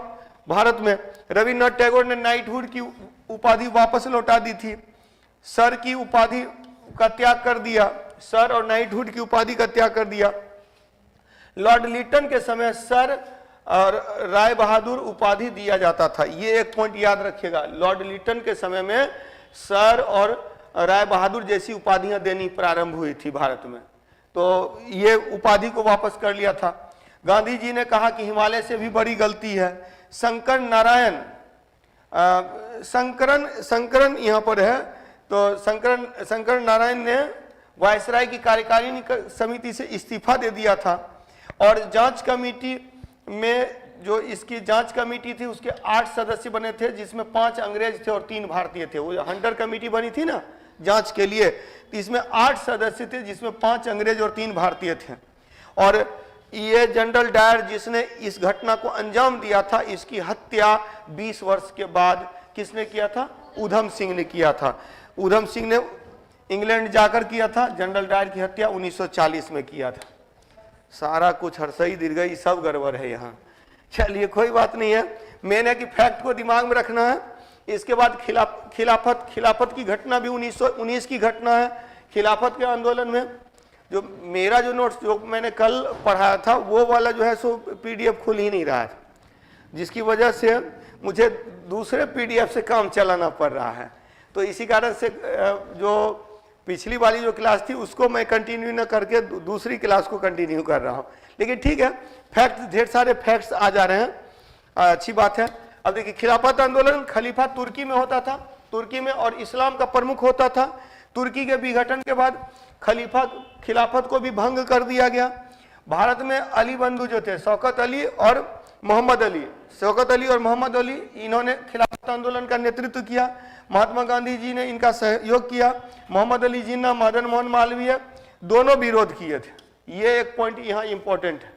भारत में। रविन्द्रनाथ टैगोर ने नाइटहुड की उपाधि वापस लौटा दी थी, सर की उपाधि का त्याग कर दिया, सर और नाइटहुड की उपाधि का त्याग कर दिया। लॉर्ड लिटन के समय सर और राय बहादुर उपाधि दिया जाता था, ये एक पॉइंट याद रखिएगा। लॉर्ड लिटन के समय में सर और राय बहादुर जैसी उपाधियां देनी प्रारंभ हुई थी भारत में, तो ये उपाधि को वापस कर लिया था। गांधी जी ने कहा कि हिमालय से भी बड़ी गलती है। शंकरन यहाँ पर है, तो शंकर नारायण ने वायसराय की कार्यकारिणी समिति से इस्तीफा दे दिया था, और जांच कमेटी में, जो इसकी जांच कमेटी थी उसके 8 सदस्य बने थे, जिसमें 5 अंग्रेज थे और 3 भारतीय थे। वो हंटर कमेटी बनी थी ना जांच के लिए, तो इसमें 8 सदस्य थे, जिसमें 5 अंग्रेज और 3 भारतीय थे। और ये जनरल डायर जिसने इस घटना को अंजाम दिया था, इसकी हत्या 20 वर्ष के बाद किसने किया था? उधम सिंह ने किया था। उधम सिंह ने इंग्लैंड जाकर किया था, जनरल डायर की हत्या 1940 में किया था। सारा कुछ हर्षई दीर्घई सब गड़बड़ है यहाँ। चलिए कोई बात नहीं है, मैंने कि फैक्ट को दिमाग में रखना है। इसके बाद खिलाफत की घटना भी 1919 की घटना है। खिलाफत के आंदोलन में जो मेरा जो नोट्स जो मैंने कल पढ़ाया था वो वाला जो है सो PDF खुल ही नहीं रहा है, जिसकी वजह से मुझे दूसरे PDF से काम चलाना पड़ रहा है। तो इसी कारण से जो पिछली वाली जो क्लास थी उसको मैं कंटिन्यू न करके दूसरी क्लास को कंटिन्यू कर रहा हूँ, लेकिन ठीक है, फैक्ट, ढेर सारे फैक्ट्स आ जा रहे हैं, अच्छी बात है। अब देखिए, खिलाफत आंदोलन खलीफा तुर्की में होता था, तुर्की में, और इस्लाम का प्रमुख होता था। तुर्की के विघटन के बाद खिलाफत को भी भंग कर दिया गया। भारत में अली बंधु जो थे, शौकत अली और मोहम्मद अली, शौकत अली और मोहम्मद अली, इन्होंने खिलाफत आंदोलन का नेतृत्व किया। महात्मा गांधी जी ने इनका सहयोग किया। मोहम्मद अली जिन्ना, मदन मोहन मालवीय दोनों विरोध किए थे। ये एक पॉइंट यहाँ इंपॉर्टेंट है।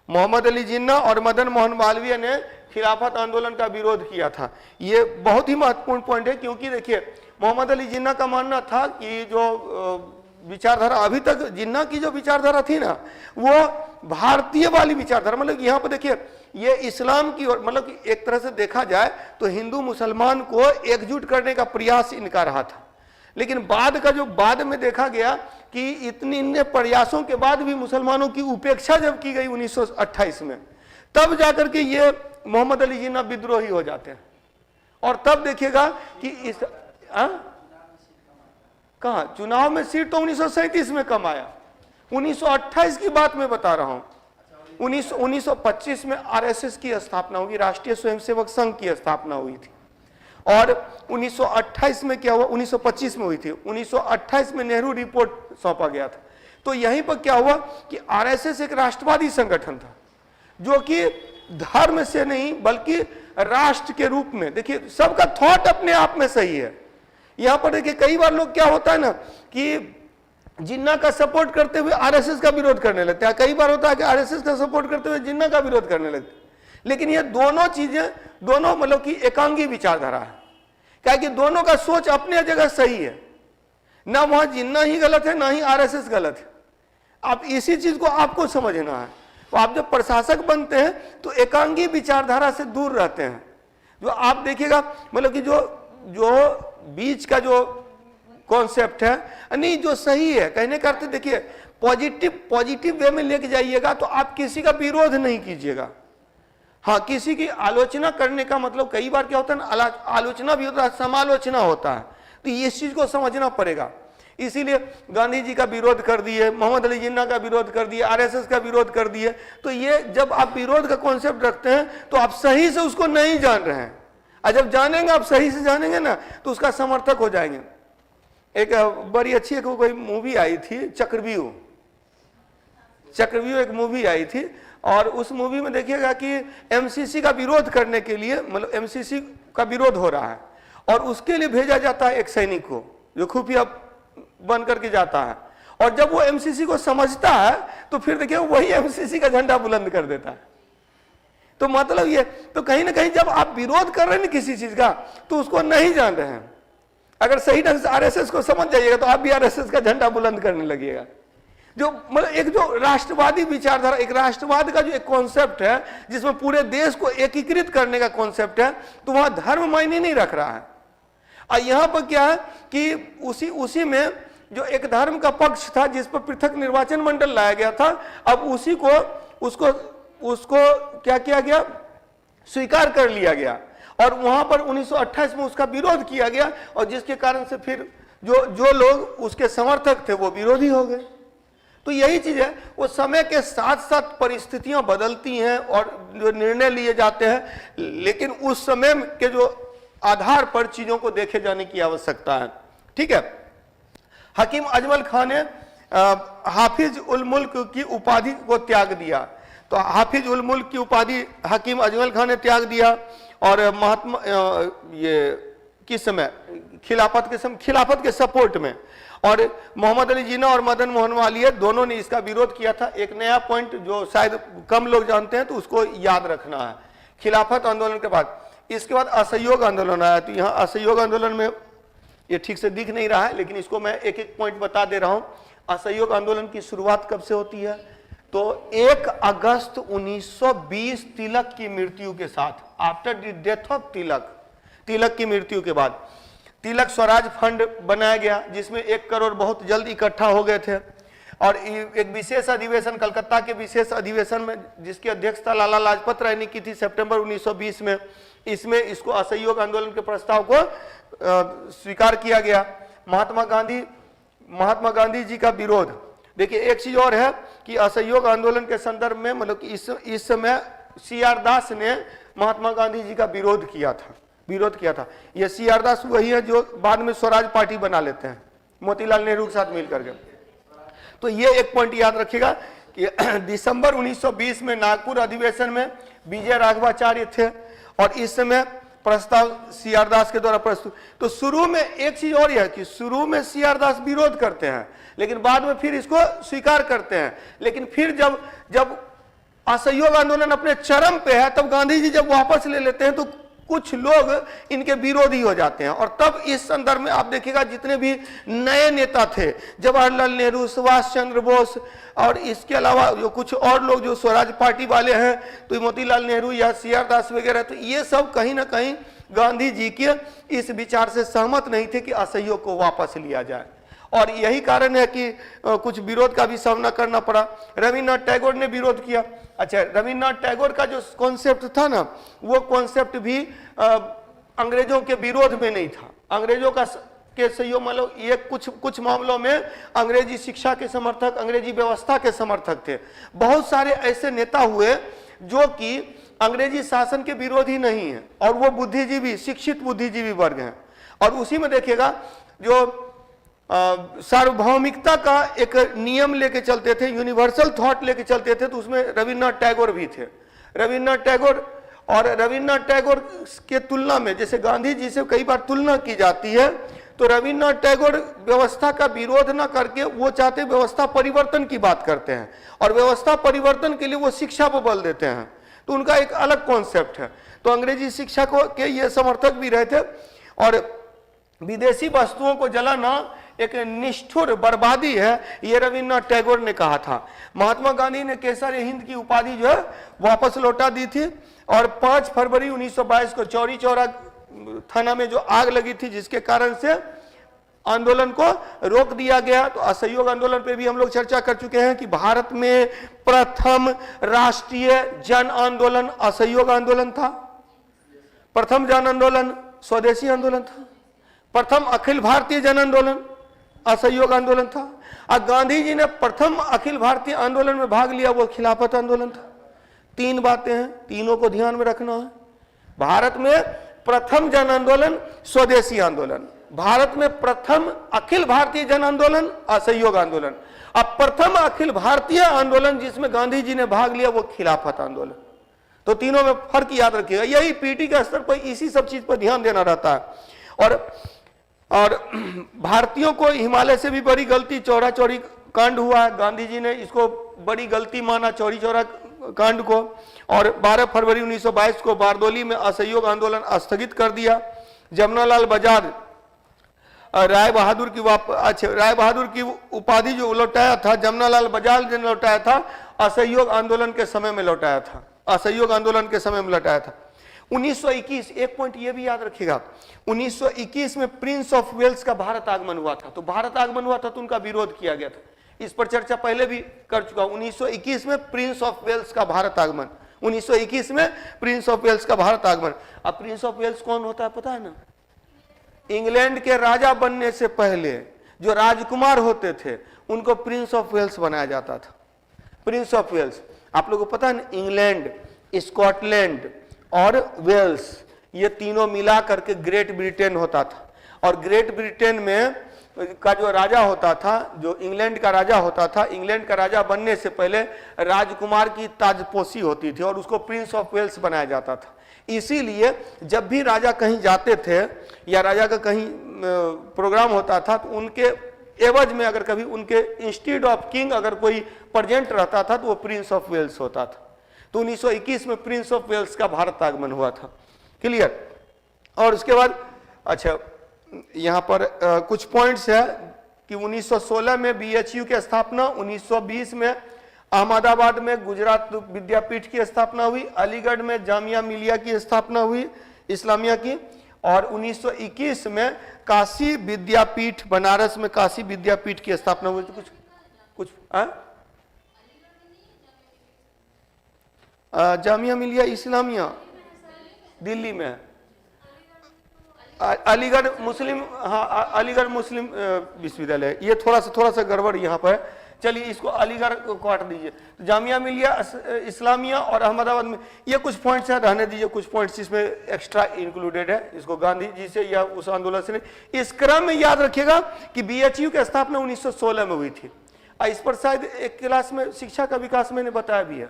मोहम्मद अली जिन्ना और मदन मोहन मालवीय ने खिलाफत आंदोलन का विरोध किया था। ये बहुत ही महत्वपूर्ण पॉइंट है, क्योंकि देखिए, मोहम्मद अली जिन्ना का मानना था कि जो विचारधारा, अभी तक जिन्ना की जो विचारधारा थी ना, वो भारतीय वाली विचारधारा, मतलब यहाँ पर देखिए, ये इस्लाम की ओर, मतलब कि एक तरह से देखा जाए तो हिंदू मुसलमान को एकजुट करने का प्रयास इनका रहा था। लेकिन बाद में देखा गया कि इतने प्रयासों के बाद भी मुसलमानों की उपेक्षा जब की गई 1928 में, तब जाकर के ये मोहम्मद अली जिन्ना विद्रोही हो जाते हैं। और तब देखिएगा कि इस कहा चुनाव में सीट तो 1937 में कम आया, 1928 की बात मैं बता रहा हूं। 1925 में आरएसएस की स्थापना हुई, राष्ट्रीय स्वयंसेवक संघ की स्थापना हुई थी। और 1928 में क्या हुआ, 1925 में हुई थी, 1928 में नेहरू रिपोर्ट सौंपा गया था। तो यहीं पर क्या हुआ कि आरएसएस एक राष्ट्रवादी संगठन था, जो कि धर्म से नहीं बल्कि राष्ट्र के रूप में, देखिए सबका थॉट अपने आप में सही है। यहां पर देखिए, कई बार लोग क्या होता है ना कि जिन्ना का सपोर्ट करते हुए आरएसएस का विरोध करने लगते हैं, कई बार होता है कि आरएसएस का सपोर्ट करते हुए जिन्ना का विरोध करने लगते हैं। लेकिन ये दोनों चीजें, दोनों मतलब कि एकांगी विचारधारा है, क्या कि दोनों का सोच अपने जगह सही है, ना वहां जिन्ना ही गलत है ना ही आरएसएस गलत है। आप इसी चीज को आपको समझना है। तो आप जब प्रशासक बनते हैं तो एकांगी विचारधारा से दूर रहते हैं। जो आप देखिएगा, मतलब कि जो बीच का जो कॉन्सेप्ट है, नहीं जो सही है कहने का अर्थ, देखिए पॉजिटिव वे में लेके जाइएगा तो आप किसी का विरोध नहीं कीजिएगा। हाँ, किसी की आलोचना करने का मतलब कई बार क्या होता है ना, आलोचना भी होता है, समालोचना होता है, तो इस चीज को समझना पड़ेगा। इसीलिए गांधी जी का विरोध कर दिए, मोहम्मद अली जिन्ना का विरोध कर दिए, आरएसएस का विरोध कर दिए। तो ये जब आप विरोध का कॉन्सेप्ट रखते हैं तो आप सही से उसको नहीं जान रहे हैं, और जब जानेंगे, आप सही से जानेंगे ना, तो उसका समर्थक हो जाएंगे। एक बड़ी अच्छी कोई मूवी आई थी, चक्रव्यूह एक मूवी आई थी, और उस मूवी में देखिएगा कि एमसीसी का विरोध करने के लिए, मतलब एमसीसी का विरोध हो रहा है और उसके लिए भेजा जाता है एक सैनिक को, जो खुफिया बन करके जाता है, और जब वो एमसीसी को समझता है तो फिर देखिए वही एमसीसी का झंडा बुलंद कर देता है। तो मतलब ये, तो कहीं ना कहीं जब आप विरोध कर रहे हैं किसी चीज का, तो उसको नहीं जान रहे हैं। अगर सही ढंग से आरएसएस को समझ जाइएगा तो आप भी आरएसएस का झंडा बुलंद करने लगिएगा। जो मतलब एक जो राष्ट्रवादी विचारधारा, एक राष्ट्रवाद का जो एक कॉन्सेप्ट है, जिसमें पूरे देश को एकीकृत करने का कॉन्सेप्ट है, तो वहां धर्म मायने नहीं रख रहा है। और यहां पर क्या है कि उसी में जो एक धर्म का पक्ष था, जिस पर पृथक निर्वाचन मंडल लाया गया था, अब उसी को उसको क्या किया गया, स्वीकार कर लिया गया, और वहां पर 1928 में उसका विरोध किया गया, और जिसके कारण से फिर जो लोग उसके समर्थक थे वो विरोधी हो गए। तो यही चीज है, वो समय के साथ साथ परिस्थितियां बदलती हैं और जो निर्णय लिए जाते हैं, लेकिन उस समय के जो आधार पर चीजों को देखे जाने की आवश्यकता है। ठीक है, हकीम अजमल खान ने हाफिज उल मुल्क की उपाधि को त्याग दिया। तो हाफिज उल मुल्क की उपाधि हकीम अजमल खान ने त्याग दिया, और महात्मा ये किस समय, खिलाफत के सपोर्ट में, और मोहम्मद अली जिन्ना और मदन मोहन मालवीय दोनों ने इसका विरोध किया था। एक नया पॉइंट जो शायद कम लोग जानते हैं, तो उसको याद रखना है। खिलाफत आंदोलन के बाद, इसके बाद असहयोग आंदोलन आया। तो यहाँ असहयोग आंदोलन में ये ठीक से दिख नहीं रहा है, लेकिन इसको मैं एक एक पॉइंट बता दे रहा हूं। असहयोग आंदोलन की शुरुआत कब से होती है, तो 1 अगस्त 1920 तिलक की मृत्यु के साथ, आफ्टर द डेथ ऑफ तिलक की मृत्यु के बाद तिलक स्वराज फंड बनाया गया, जिसमें 1 करोड़ बहुत जल्द इकट्ठा हो गए थे, और एक विशेष अधिवेशन, कलकत्ता के विशेष अधिवेशन में, जिसकी अध्यक्षता लाला लाजपत राय ने की थी सितंबर 1920 में, इसमें इसको असहयोग आंदोलन के प्रस्ताव को स्वीकार किया गया। महात्मा गांधी महात्मा गांधी जी का विरोध। देखिए एक चीज और है कि असहयोग आंदोलन के संदर्भ में मतलब कि इस समय CR दास ने महात्मा गांधी जी का विरोध किया था। ये CR दास वही है जो बाद में स्वराज पार्टी बना लेते हैं मोतीलाल नेहरू के साथ मिलकर के। तो ये एक पॉइंट याद रखिएगा कि दिसंबर 1920 में नागपुर अधिवेशन में विजय राघवाचार्य थे और इस समय प्रस्ताव CR दास के द्वारा प्रस्तुत। तो शुरू में एक चीज और है कि शुरू में CR दास विरोध करते हैं लेकिन बाद में फिर इसको स्वीकार करते हैं। लेकिन फिर जब असहयोग आंदोलन अपने चरम पे है तब गांधी जी जब वापस ले लेते हैं तो कुछ लोग इनके विरोधी हो जाते हैं। और तब इस संदर्भ में आप देखिएगा जितने भी नए नेता थे, जवाहरलाल नेहरू, सुभाष चंद्र बोस और इसके अलावा जो कुछ और लोग जो स्वराज पार्टी वाले हैं, तो मोतीलाल नेहरू या CR दास वगैरह, तो ये सब कहीं ना कहीं गांधी जी के इस विचार से सहमत नहीं थे कि असहयोग को वापस लिया जाए। और यही कारण है कि कुछ विरोध का भी सामना करना पड़ा। रविन्द्रनाथ टैगोर ने विरोध किया। अच्छा, रविन्द्रनाथ टैगोर का जो कॉन्सेप्ट था ना, वो कॉन्सेप्ट भी अंग्रेजों के विरोध में नहीं था। अंग्रेजों के सहयोग मतलब ये कुछ मामलों में अंग्रेजी शिक्षा के समर्थक, अंग्रेजी व्यवस्था के समर्थक थे। बहुत सारे ऐसे नेता हुए जो कि अंग्रेजी शासन के विरोधी नहीं है और वो बुद्धिजीवी, शिक्षित बुद्धिजीवी वर्ग हैं। और उसी में देखिएगा जो सार्वभौमिकता का एक नियम लेके चलते थे, यूनिवर्सल थॉट लेके चलते थे, तो उसमें रविन्द्रनाथ टैगोर भी थे। रविन्द्रनाथ टैगोर के तुलना में, जैसे गांधी जी से कई बार तुलना की जाती है, तो रविन्द्रनाथ टैगोर व्यवस्था का विरोध ना करके वो चाहते व्यवस्था परिवर्तन की बात करते हैं और व्यवस्था परिवर्तन के लिए वो शिक्षा पर बल देते हैं। तो उनका एक अलग कॉन्सेप्ट है। तो अंग्रेजी शिक्षा के ये समर्थक भी रहे थे। और विदेशी वस्तुओं को जलाना एक निष्ठुर बर्बादी है, ये रविन्द्रनाथ टैगोर ने कहा था। महात्मा गांधी ने केसर-ए-हिंद की उपाधि जो है वापस लौटा दी थी। और 5 फरवरी 1922 को चौरी चौरा थाना में जो आग लगी थी, जिसके कारण से आंदोलन को रोक दिया गया। तो असहयोग आंदोलन पे भी हम लोग चर्चा कर चुके हैं कि भारत में प्रथम राष्ट्रीय जन आंदोलन असहयोग आंदोलन था। प्रथम जन आंदोलन स्वदेशी आंदोलन था। प्रथम अखिल भारतीय जन आंदोलन असहयोग आंदोलन था। और गांधी जी ने प्रथम अखिल भारतीय आंदोलन में भाग लिया, वो खिलाफत आंदोलन था। 3 बातें हैं, तीनों को ध्यान में रखना है। भारत में प्रथम जन आंदोलन स्वदेशी आंदोलन, भारत में प्रथम अखिल भारतीय जन आंदोलन असहयोग आंदोलन, अब प्रथम अखिल भारतीय आंदोलन जिसमें गांधी जी ने भाग लिया वो खिलाफत आंदोलन। तो तीनों में फर्क याद रखिएगा। यही पीटी के स्तर पर इसी सब चीज पर ध्यान देना रहता है। और भारतीयों को हिमालय से भी बड़ी गलती चौरा चौरी कांड हुआ है। गांधी जी ने इसको बड़ी गलती माना चौरी चौरा कांड को, और 12 फरवरी 1922 को बारदोली में असहयोग आंदोलन स्थगित कर दिया। जमनालाल बजाज राय बहादुर की उपाधि जो लौटाया था, जमनालाल बजाज ने लौटाया था, असहयोग आंदोलन के समय में लौटाया था। असहयोग आंदोलन के समय में लौटाया था। 1921, एक पॉइंट ये भी याद रखिएगा, 1921 में प्रिंस ऑफ वेल्स का भारत आगमन हुआ था। तो भारत आगमन हुआ था तो उनका विरोध किया गया था। इस पर चर्चा पहले भी कर चुका हूं। 1921 में प्रिंस ऑफ वेल्स का भारत आगमन, 1921 में प्रिंस ऑफ वेल्स का भारत आगमन। अब प्रिंस ऑफ वेल्स कौन होता है पता है ना? इंग्लैंड के राजा बनने से पहले जो राजकुमार होते थे उनको प्रिंस ऑफ वेल्स बनाया जाता था। प्रिंस ऑफ वेल्स, आप लोगों को पता है ना, इंग्लैंड, स्कॉटलैंड और वेल्स, ये तीनों मिला करके ग्रेट ब्रिटेन होता था। और ग्रेट ब्रिटेन में का जो राजा होता था, जो इंग्लैंड का राजा होता था, इंग्लैंड का राजा बनने से पहले राजकुमार की ताजपोशी होती थी और उसको प्रिंस ऑफ वेल्स बनाया जाता था। इसीलिए जब भी राजा कहीं जाते थे या राजा का कहीं प्रोग्राम होता था तो उनके एवज में अगर कभी उनके इंस्टीड ऑफ किंग अगर कोई प्रेजेंट रहता था तो वो प्रिंस ऑफ वेल्स होता था। तो 1921 में प्रिंस ऑफ वेल्स का भारत आगमन हुआ था। क्लियर? और उसके बाद अच्छा यहाँ पर कुछ पॉइंट्स है कि 1916 में BHU की स्थापना, 1920 में अहमदाबाद में गुजरात विद्यापीठ की स्थापना हुई, अलीगढ़ में जामिया मिलिया की स्थापना हुई इस्लामिया की, और 1921 में काशी विद्यापीठ, बनारस में काशी विद्यापीठ की स्थापना हुई। तो कुछ जामिया मिलिया इस्लामिया दिल्ली में है। अलीगढ़ मुस्लिम, हाँ अलीगढ़ मुस्लिम विश्वविद्यालय, ये थोड़ा सा गड़बड़ यहाँ पर है। चलिए इसको अलीगढ़ को काट दीजिए। तो जामिया मिलिया इस्लामिया और अहमदाबाद में, ये कुछ पॉइंट्स हैं, रहने दीजिए, कुछ पॉइंट्स इसमें एक्स्ट्रा इंक्लूडेड है। इसको गांधी जी से या उस आंदोलन से नहीं। इस क्रम में याद रखिएगा कि बीएचयू की स्थापना 1916 में हुई थी। इस पर शायद एक क्लास में शिक्षा का विकास मैंने बताया भी है,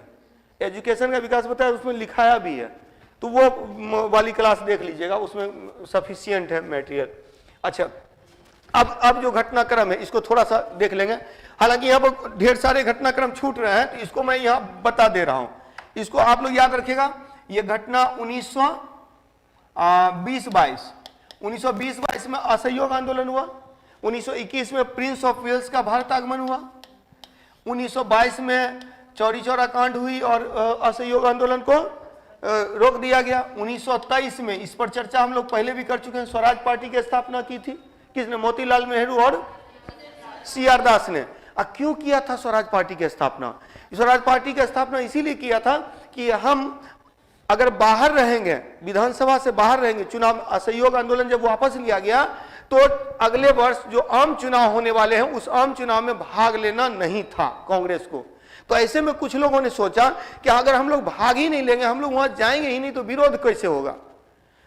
एजुकेशन का विकास बताया, उसमें लिखाया भी है, तो वो वाली क्लास देख लीजिएगा, उसमें सफिशियंट है मटेरियल। अच्छा, अब जो घटनाक्रम है इसको थोड़ा सा देख लेंगे। हालांकि यहाँ पर ढेर सारे घटनाक्रम छूट रहे हैं, तो इसको मैं यहाँ बता दे रहा हूँ। इसको आप लोग याद रखिएगा। ये घटना 1920-22 में असहयोग आंदोलन हुआ। 1921 में प्रिंस ऑफ वेल्स का भारत आगमन हुआ। 1922 में चौरी चौरा कांड हुई और असहयोग आंदोलन को रोक दिया गया। 1923 में, इस पर चर्चा हम लोग पहले भी कर चुके हैं, स्वराज पार्टी की स्थापना की थी। किसने? मोतीलाल नेहरू और सीआर दास ने। क्यों किया था स्वराज पार्टी की स्थापना? स्वराज पार्टी की स्थापना इसीलिए किया था कि हम अगर बाहर रहेंगे, विधानसभा से बाहर रहेंगे, चुनाव असहयोग आंदोलन जब वापस लिया गया तो अगले वर्ष जो आम चुनाव होने वाले हैं उस आम चुनाव में भाग लेना नहीं था कांग्रेस को। तो ऐसे में कुछ लोगों ने सोचा कि अगर हम लोग भाग ही नहीं लेंगे, हम लोग वहां जाएंगे ही नहीं, तो विरोध कैसे होगा?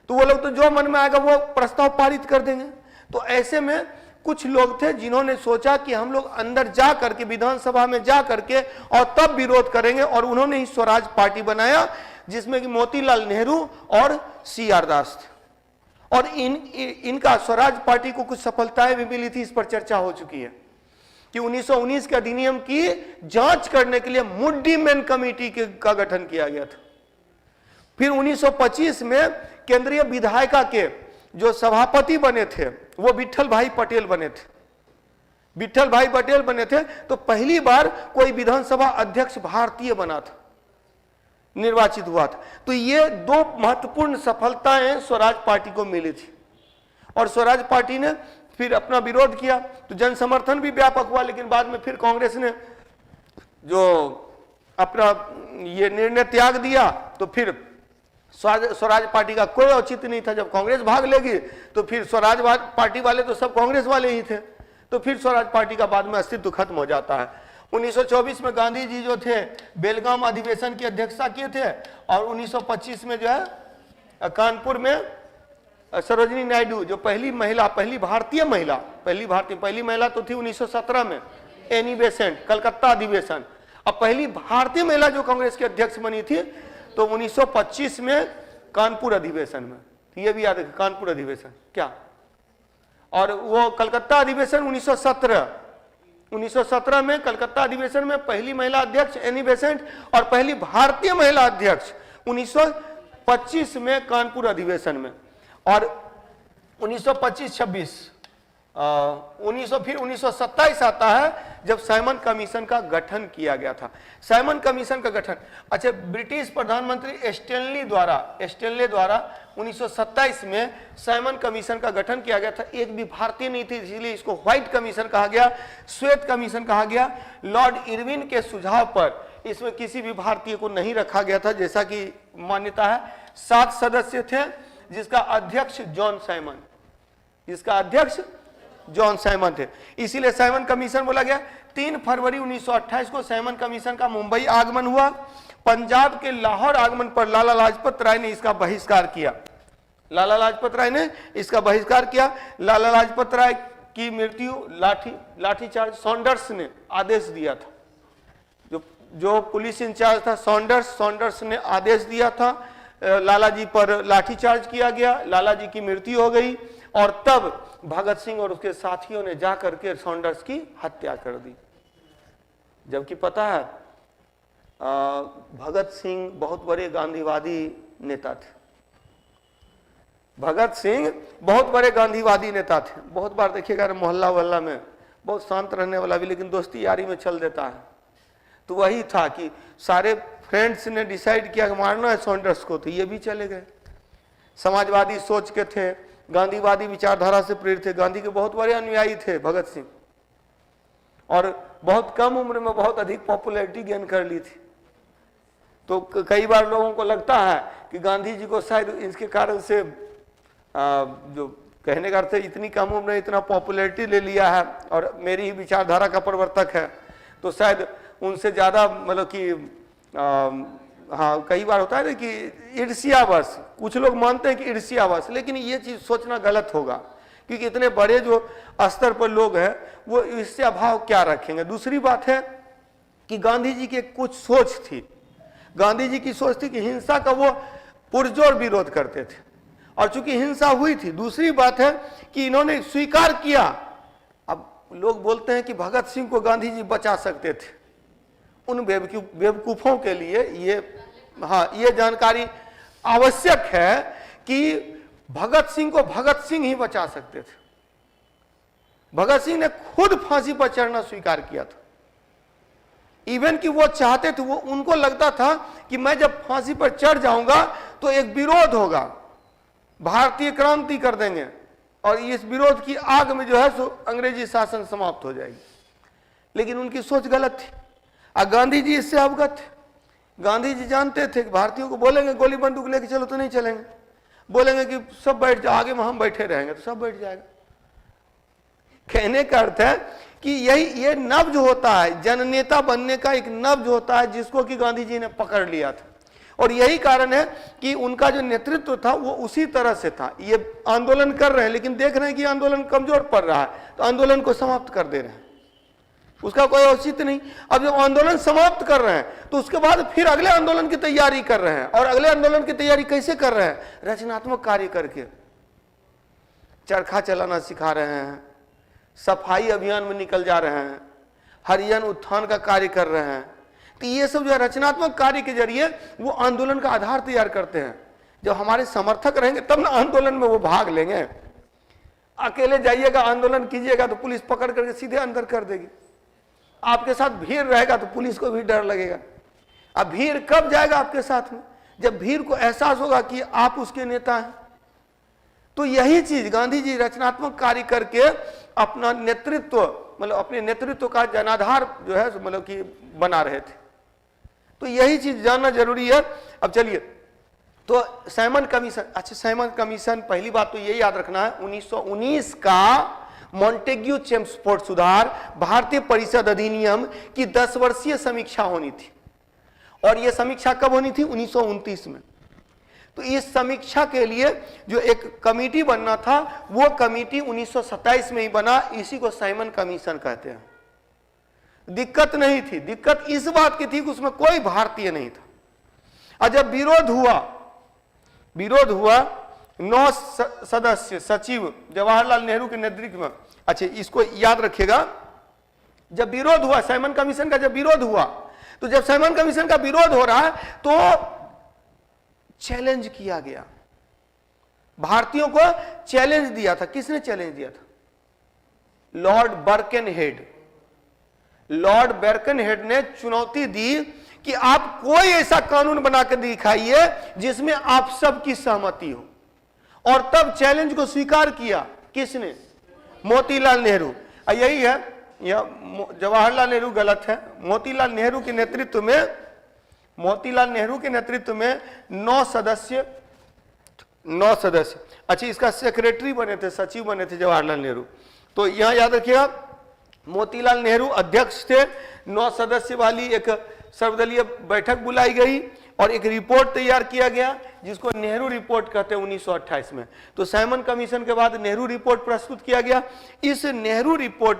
तो वो लोग तो जो मन में आएगा वो प्रस्ताव पारित कर देंगे। तो ऐसे में कुछ लोग थे जिन्होंने सोचा कि हम लोग अंदर जा करके, विधानसभा में जा करके और तब विरोध करेंगे, और उन्होंने ही स्वराज पार्टी बनाया, जिसमें कि मोतीलाल नेहरू और सीआर दास थे। और इनका स्वराज पार्टी को कुछ सफलताएं भी मिली थी, इस पर चर्चा हो चुकी है कि 1919 के अधिनियम की जांच करने के लिए मुड्डी मैन कमेटी का गठन किया गया था। फिर 1925 में केंद्रीय विधायिका के जो सभापति बने थे वो विट्ठल भाई पटेल बने थे। विट्ठल भाई पटेल बने थे तो पहली बार कोई विधानसभा अध्यक्ष भारतीय बना था, निर्वाचित हुआ था। तो ये दो महत्वपूर्ण सफलताएं स्वराज पार्टी को मिली थी। और स्वराज पार्टी ने फिर अपना विरोध किया तो जन समर्थन भी व्यापक हुआ, लेकिन बाद में फिर कांग्रेस ने जो अपना ये निर्णय त्याग दिया तो फिर स्वराज पार्टी का कोई औचित्य नहीं था। जब कांग्रेस भाग लेगी तो फिर स्वराज पार्टी वाले तो सब कांग्रेस वाले ही थे, तो फिर स्वराज पार्टी का बाद में अस्तित्व खत्म हो जाता है। 1924 में गांधी जी जो थे बेलगाम अधिवेशन की अध्यक्षता किए थे, और 1925 में जो है कानपुर में सरोजिनी नायडू जो पहली भारतीय महिला तो थी 1917 में, एनी बेसेंट, कलकत्ता अधिवेशन। अब पहली भारतीय महिला जो कांग्रेस के अध्यक्ष बनी थी तो 1925 में कानपुर अधिवेशन में, ये भी याद है कानपुर अधिवेशन क्या। और वो कलकत्ता अधिवेशन 1917 में कलकत्ता अधिवेशन में पहली महिला अध्यक्ष एनी बेसेंट, और पहली भारतीय महिला अध्यक्ष 1925 में कानपुर अधिवेशन में। और 1925-26 फिर 1927 आता है जब साइमन कमीशन का गठन किया गया था। साइमन कमीशन का गठन, अच्छा, ब्रिटिश प्रधानमंत्री स्टेनले द्वारा 1927 में साइमन कमीशन का गठन किया गया था। एक भी भारतीय नहीं थी, इसलिए इसको व्हाइट कमीशन कहा गया, श्वेत कमीशन कहा गया। लॉर्ड इरविन के सुझाव पर इसमें किसी भी भारतीय को नहीं रखा गया था, जैसा कि मान्यता है। 7 सदस्य थे जिसका अध्यक्ष जॉन साइमन थे, इसीलिए साइमन कमीशन बोला गया। 3 फरवरी 1928 को साइमन कमीशन का मुंबई आगमन हुआ। पंजाब के लाहौर आगमन पर लाला लाजपत राय ने इसका बहिष्कार किया। लाला लाजपत राय की मृत्यु लाठीचार्ज सॉन्डर्स ने आदेश दिया था। जो पुलिस इंचार्ज था सॉन्डर्स ने आदेश दिया था, लाला जी पर लाठीचार्ज किया गया, लाला जी की मृत्यु हो गई, और तब भगत सिंह और उसके साथियों ने जाकर के सॉन्डर्स की हत्या कर दी। जबकि पता है भगत सिंह बहुत बड़े गांधीवादी नेता थे। बहुत बार देखिएगा मोहल्ला वल्ला में बहुत शांत रहने वाला भी, लेकिन दोस्ती यारी में चल देता है। तो वही था कि सारे फ्रेंड्स ने डिसाइड किया कि मारना है सॉन्डर्स को, तो ये भी चले गए। समाजवादी सोच के थे, गांधीवादी विचारधारा से प्रेरित थे, गांधी के बहुत बड़े अनुयायी थे भगत सिंह, और बहुत कम उम्र में बहुत अधिक पॉपुलैरिटी गेन कर ली थी। तो कई बार लोगों को लगता है कि गांधी जी को शायद इसके कारण से जो कहने का अर्थ है इतनी कम उम्र में इतना पॉपुलैरिटी ले लिया है और मेरी ही विचारधारा का प्रवर्तक है, तो शायद उनसे ज़्यादा मतलब कि हाँ कई बार होता है ना कि ईर्ष्यावश, कुछ लोग मानते हैं कि ईर्ष्यावश, लेकिन ये चीज़ सोचना गलत होगा, क्योंकि इतने बड़े जो स्तर पर लोग हैं वो ईर्ष्या भाव क्या रखेंगे। दूसरी बात है कि गांधी जी की कुछ सोच थी, गांधी जी की सोच थी कि हिंसा का वो पुरजोर विरोध करते थे, और चूंकि हिंसा हुई थी। दूसरी बात है कि इन्होंने स्वीकार किया, अब लोग बोलते हैं कि भगत सिंह को गांधी जी बचा सकते थे, उन बेवकूफों के लिए ये जानकारी आवश्यक है कि भगत सिंह को भगत सिंह ही बचा सकते थे। भगत सिंह ने खुद फांसी पर चढ़ना स्वीकार किया था, इवन कि वो चाहते थे, वो उनको लगता था कि मैं जब फांसी पर चढ़ जाऊंगा तो एक विरोध होगा, भारतीय क्रांति कर देंगे और इस विरोध की आग में जो है सो अंग्रेजी शासन समाप्त हो जाएगी। लेकिन उनकी सोच गलत थी और गांधी जी इससे अवगत थे। गांधी जी जानते थे कि भारतीयों को बोलेंगे गोली बंदूक लेके चलो तो नहीं चलेंगे, बोलेंगे कि सब बैठ जाओ, आगे में हम बैठे रहेंगे तो सब बैठ जाएगा। कहने का अर्थ है कि ये नब्ज होता है, जननेता बनने का एक नब्ज होता है जिसको कि गांधी जी ने पकड़ लिया था, और यही कारण है कि उनका जो नेतृत्व था वो उसी तरह से था। ये आंदोलन कर रहे हैं लेकिन देख रहे हैं कि आंदोलन कमजोर पड़ रहा है तो आंदोलन को समाप्त कर दे रहे हैं, उसका कोई औचित्य नहीं। अब जब आंदोलन समाप्त कर रहे हैं तो उसके बाद फिर अगले आंदोलन की तैयारी कर रहे हैं, और अगले आंदोलन की तैयारी कैसे कर रहे हैं? रचनात्मक कार्य करके, चरखा चलाना सिखा रहे हैं, सफाई अभियान में निकल जा रहे हैं, हरिजन उत्थान का कार्य कर रहे हैं। तो ये सब जो रचनात्मक कार्य के जरिए वो आंदोलन का आधार तैयार करते हैं। जब हमारे समर्थक रहेंगे तब ना आंदोलन में वो भाग लेंगे। अकेले जाइएगा आंदोलन कीजिएगा तो पुलिस पकड़ करके सीधे अंदर कर देगी, आपके साथ भीड़ रहेगा तो पुलिस को भी डर लगेगा। अब भीड़ कब जाएगा आपके साथ में? जब भीड़ को एहसास होगा कि आप उसके नेता हैं। तो यही चीज गांधी जी रचनात्मक कार्य करके अपना नेतृत्व, मतलब अपने नेतृत्व का जनाधार जो है मतलब कि बना रहे थे। तो यही चीज जानना जरूरी है। अब चलिए, तो साइमन कमीशन, अच्छा साइमन कमीशन, पहली बात तो ये याद रखना है 1919 का मॉन्टेग्यू चेम्सफोर्ड सुधार भारतीय परिषद अधिनियम की 10 वर्षीय समीक्षा होनी थी, और यह समीक्षा कब होनी थी? 1929 में। तो इस समीक्षा के लिए जो एक कमेटी बनना था वो कमेटी 1927 में ही बना, इसी को साइमन कमीशन कहते हैं। दिक्कत नहीं थी, दिक्कत इस बात की थी कि उसमें कोई भारतीय नहीं था। और जब विरोध हुआ 9 सदस्य सचिव जवाहरलाल नेहरू के नेतृत्व में, अच्छा इसको याद रखिएगा, जब विरोध हुआ साइमन कमीशन का, जब विरोध हुआ तो जब साइमन कमीशन का विरोध हो रहा है तो चैलेंज किया गया, भारतीयों को चैलेंज दिया था। किसने चैलेंज दिया था? Lord Birkenhead. लॉर्ड बर्कनहेड ने चुनौती दी कि आप कोई ऐसा कानून बना कर दिखाइए जिसमें आप सबकी सहमति हो, और तब चैलेंज को स्वीकार किया। किसने? मोतीलाल नेहरू। यही है, यह जवाहरलाल नेहरू गलत है। मोतीलाल नेहरू के नेतृत्व में 9 सदस्य, अच्छा इसका सेक्रेटरी बने थे, सचिव बने थे जवाहरलाल नेहरू। तो यहां याद रखिएगा मोतीलाल नेहरू अध्यक्ष थे। 9 सदस्य वाली एक सर्वदलीय बैठक बुलाई गई और एक रिपोर्ट तैयार किया गया जिसको नेहरू रिपोर्ट कहते हैं 1928 में। तो साइमन कमीशन के बाद नेहरू रिपोर्ट प्रस्तुत किया गया। इस नेहरू रिपोर्ट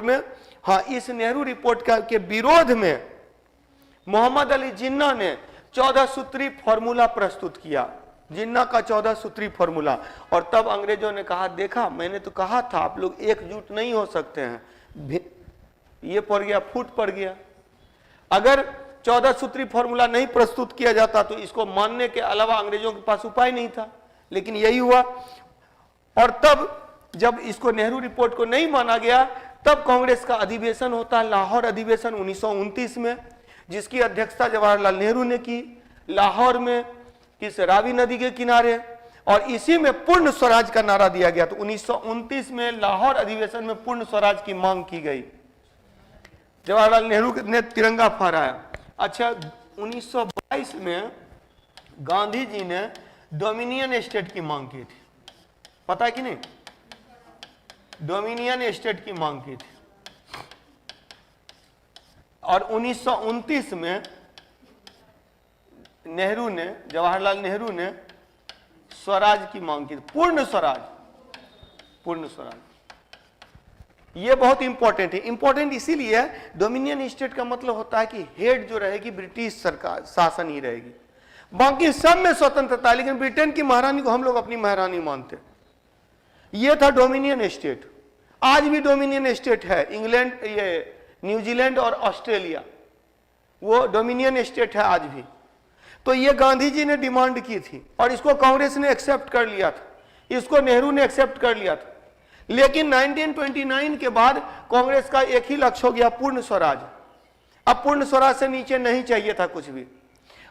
के विरोध में मोहम्मद अली जिन्ना ने 14 सूत्री फॉर्मूला प्रस्तुत किया, जिन्ना का 14 सूत्री फॉर्मूला। और तब अंग्रेजों ने कहा, देखा मैंने तो कहा था आप लोग एकजुट नहीं हो सकते हैं, ये पड़ गया, फूट पड़ गया। अगर 14 सूत्री फॉर्मूला नहीं प्रस्तुत किया जाता तो इसको मानने के अलावा अंग्रेजों के पास उपाय नहीं था, लेकिन यही हुआ। और तब जब इसको नेहरू रिपोर्ट को नहीं माना गया तब कांग्रेस का अधिवेशन होता है, लाहौर अधिवेशन 1929 में, जिसकी अध्यक्षता जवाहरलाल नेहरू ने की, लाहौर में किस रावी नदी के किनारे, और इसी में पूर्ण स्वराज का नारा दिया गया। तो 1929 में लाहौर अधिवेशन में पूर्ण स्वराज की मांग की गई, जवाहरलाल नेहरू ने तिरंगा फहराया। अच्छा 1922 में गांधी जी ने डोमिनियन स्टेट की मांग की थी। पता है कि नहीं? डोमिनियन स्टेट की मांग की थी। और 1929 में नेहरू ने, जवाहरलाल नेहरू ने स्वराज की मांग की, पूर्ण स्वराज, पूर्ण स्वराज। ये बहुत इंपॉर्टेंट है। इंपॉर्टेंट इसीलिए है, डोमिनियन स्टेट का मतलब होता है कि हेड जो रहेगी ब्रिटिश सरकार, शासन ही रहेगी, बाकी सब में स्वतंत्रता। लेकिन ब्रिटेन की महारानी को हम लोग अपनी महारानी मानते। ये था डोमिनियन स्टेट। आज भी डोमिनियन स्टेट है। इंग्लैंड, ये न्यूजीलैंड और ऑस्ट्रेलिया, वो डोमिनियन स्टेट है आज भी। तो ये गांधी जी ने डिमांड की थी और इसको कांग्रेस ने एक्सेप्ट कर लिया था, इसको नेहरू ने एक्सेप्ट कर लिया था। लेकिन 1929 के बाद कांग्रेस का एक ही लक्ष्य हो गया, पूर्ण स्वराज। अब पूर्ण स्वराज से नीचे नहीं चाहिए था कुछ भी।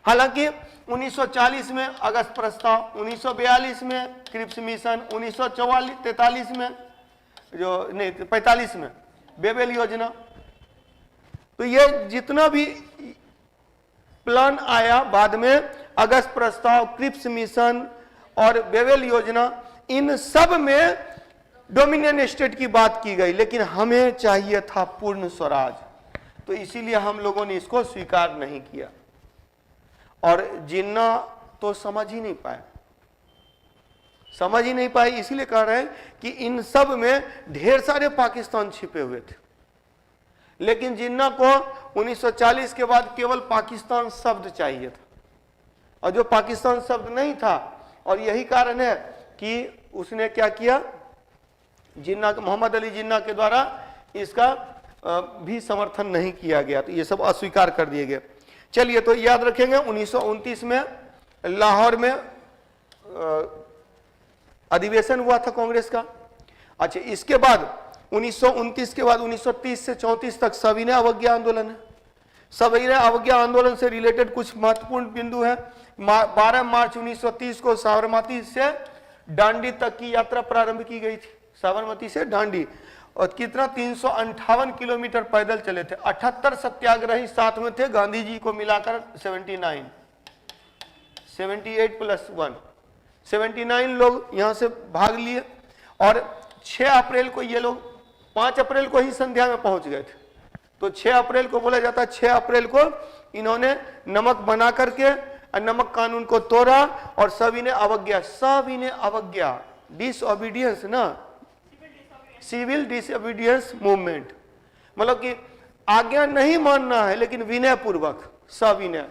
हालांकि 1940 में अगस्त प्रस्ताव, 1942 में क्रिप्स मिशन, 1943 में जो नहीं 45 में बेबेल योजना। तो ये जितना भी प्लान आया बाद में, अगस्त प्रस्ताव, क्रिप्स मिशन और बेबेल योजना, इन सब में डोमिनियन स्टेट की बात की गई। लेकिन हमें चाहिए था पूर्ण स्वराज, तो इसीलिए हम लोगों ने इसको स्वीकार नहीं किया। और जिन्ना तो समझ ही नहीं पाए, समझ ही नहीं पाए। इसीलिए कह रहे हैं कि इन सब में ढेर सारे पाकिस्तान छिपे हुए थे। लेकिन जिन्ना को 1940 के बाद केवल पाकिस्तान शब्द चाहिए था, और जो पाकिस्तान शब्द नहीं था, और यही कारण है कि उसने क्या किया, जिन्ना, मोहम्मद अली जिन्ना के द्वारा इसका भी समर्थन नहीं किया गया। तो ये सब अस्वीकार कर दिए गए। चलिए, तो याद रखेंगे 1929 में लाहौर में अधिवेशन हुआ था कांग्रेस का। अच्छा, इसके बाद 1929 के बाद 1930 से 34 तक सविनय अवज्ञा आंदोलन है। सविनय अवज्ञा आंदोलन से रिलेटेड कुछ महत्वपूर्ण बिंदु है। 12 मार्च 1930 को साबरमती से डांडी तक की यात्रा प्रारंभ की गई थी। साबरमती से डांडी, और कितना 358 किलोमीटर पैदल चले थे। 78 सत्याग्रही साथ में थे, गांधी जी को मिलाकर 79, 78 + 1, 79 लोग यहां से भाग लिए। और 6 अप्रैल को ये लोग, 5 अप्रैल को ही संध्या में पहुंच गए थे। तो 6 अप्रैल को बोला जाता है, 6 अप्रैल को इन्होंने नमक बना करके नमक कानून को तोड़ा और सविनय अवज्ञा, सविनय अवज्ञा, डिसओबीडियंस ना, सिविल डिसओबीडियंस मूवमेंट, मतलब कि आज्ञा नहीं मानना है लेकिन विनय पूर्वक, सविनय।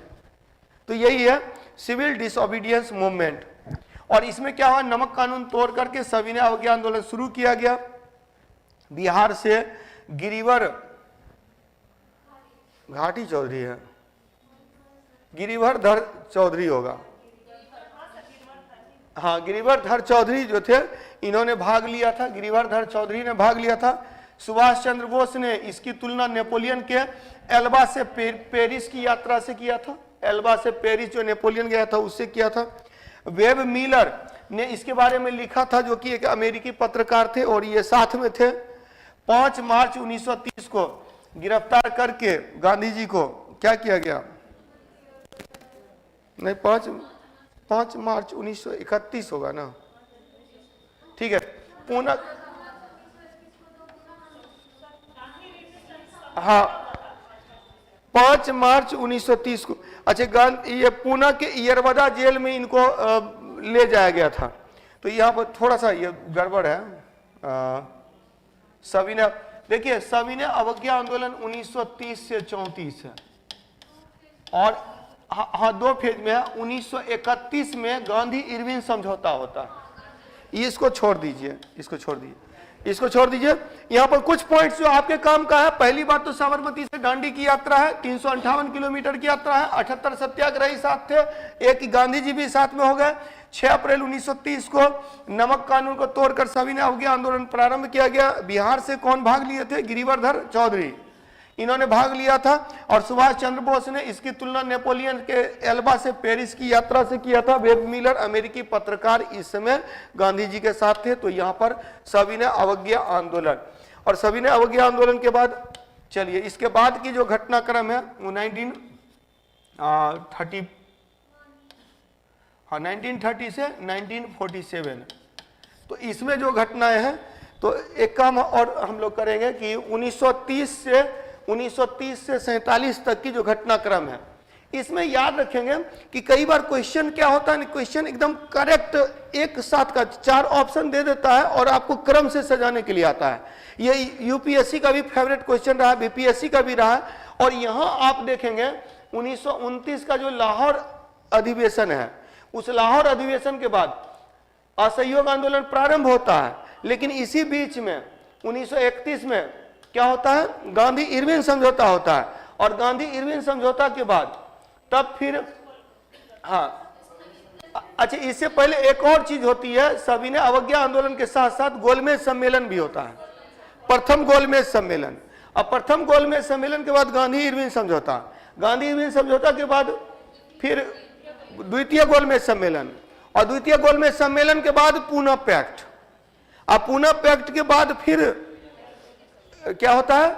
तो यही है सिविल डिसओबीडियंस मूवमेंट। और इसमें क्या हुआ, नमक कानून तोड़ करके सविनय अवज्ञा आंदोलन शुरू किया गया। बिहार से गिरिवर घाटी चौधरी है, गिरिवरधर चौधरी होगा, हाँ, गिरिवरधर चौधरी जो थे, इन्होंने भाग लिया था, गिरिवरधर चौधरी ने भाग लिया था। सुभाष चंद्र बोस ने इसकी तुलना नेपोलियन के एल्बा से पेरिस की यात्रा से किया था। एल्बा से पेरिस जो नेपोलियन गया था उससे किया था। वेब मिलर ने इसके बारे में लिखा था, जो कि एक अमेरिकी पत्रकार थे और ये साथ में थे। 5 मार्च 1930 को गिरफ्तार करके गांधी जी को क्या किया गया, नहीं 5 मार्च 1931 होगा ना, ठीक है, पूना, हाँ 5 मार्च 1930 को। अच्छा, ये पूना के इयरवदा जेल में इनको ले जाया गया था। तो यहाँ पर थोड़ा सा ये गड़बड़ है। सविनय, देखिए सविनय अवज्ञा आंदोलन 1930 से 34 है, और हाँ 2 फेज में है। 1931 में गांधी इरविन समझौता होता है। इसको छोड़ दीजिए, इसको छोड़ दीजिए, इसको छोड़ दीजिए। यहाँ पर कुछ पॉइंट्स जो आपके काम का है। पहली बात तो साबरमती से डांडी की यात्रा है, 358 किलोमीटर की यात्रा है। 78 सत्याग्रही साथ थे, एक गांधी जी भी साथ में हो गए। 6 अप्रैल 1930 को नमक कानून को तोड़कर सविनय अवज्ञा आंदोलन प्रारंभ किया गया। बिहार से कौन भाग लिए थे, गिरिवरधर चौधरी, इन्होंने भाग लिया था। और सुभाष चंद्र बोस ने इसकी तुलना नेपोलियन के एल्बा से पेरिस की यात्रा से किया था। वेब मिलर अमेरिकी पत्रकार इस समय गांधी जी के साथ थे। तो यहाँ पर सविनय अवज्ञा आंदोलन, और सविनय अवज्ञा आंदोलन के बाद चलिए इसके बाद की जो घटनाक्रम है वो 1930 से 1947। तो इसमें जो घटनाएं हैं, तो एक काम और हम लोग करेंगे कि 1930 से 47 तक की जो घटनाक्रम है, इसमें याद रखेंगे कि कई बार क्वेश्चन क्या होता है, क्वेश्चन एकदम करेक्ट एक साथ का 4 ऑप्शन दे देता है और आपको क्रम से सजाने के लिए आता है। ये यूपीएससी का भी फेवरेट क्वेश्चन रहा है, बीपीएससी का भी रहा है। और यहां आप देखेंगे 1929 का जो लाहौर अधिवेशन है, उस लाहौर अधिवेशन के बाद असहयोग आंदोलन प्रारंभ होता है, लेकिन इसी बीच में 1931 में क्या होता है, गांधी इरविन समझौता होता है। और गांधी इरविन समझौता के बाद तब फिर अच्छा, इससे पहले एक और चीज होती है, सविनय अवज्ञा आंदोलन के साथ साथ गोलमेज सम्मेलन भी होता है, प्रथम गोलमेज सम्मेलन। अब प्रथम गोलमेज सम्मेलन के बाद गांधी इरविन समझौता, गांधी इरविन समझौता के बाद फिर द्वितीय गोलमेज सम्मेलन, और द्वितीय गोलमेज सम्मेलन के बाद पूना पैक्ट। अब पूना पैक्ट के बाद फिर क्या होता है,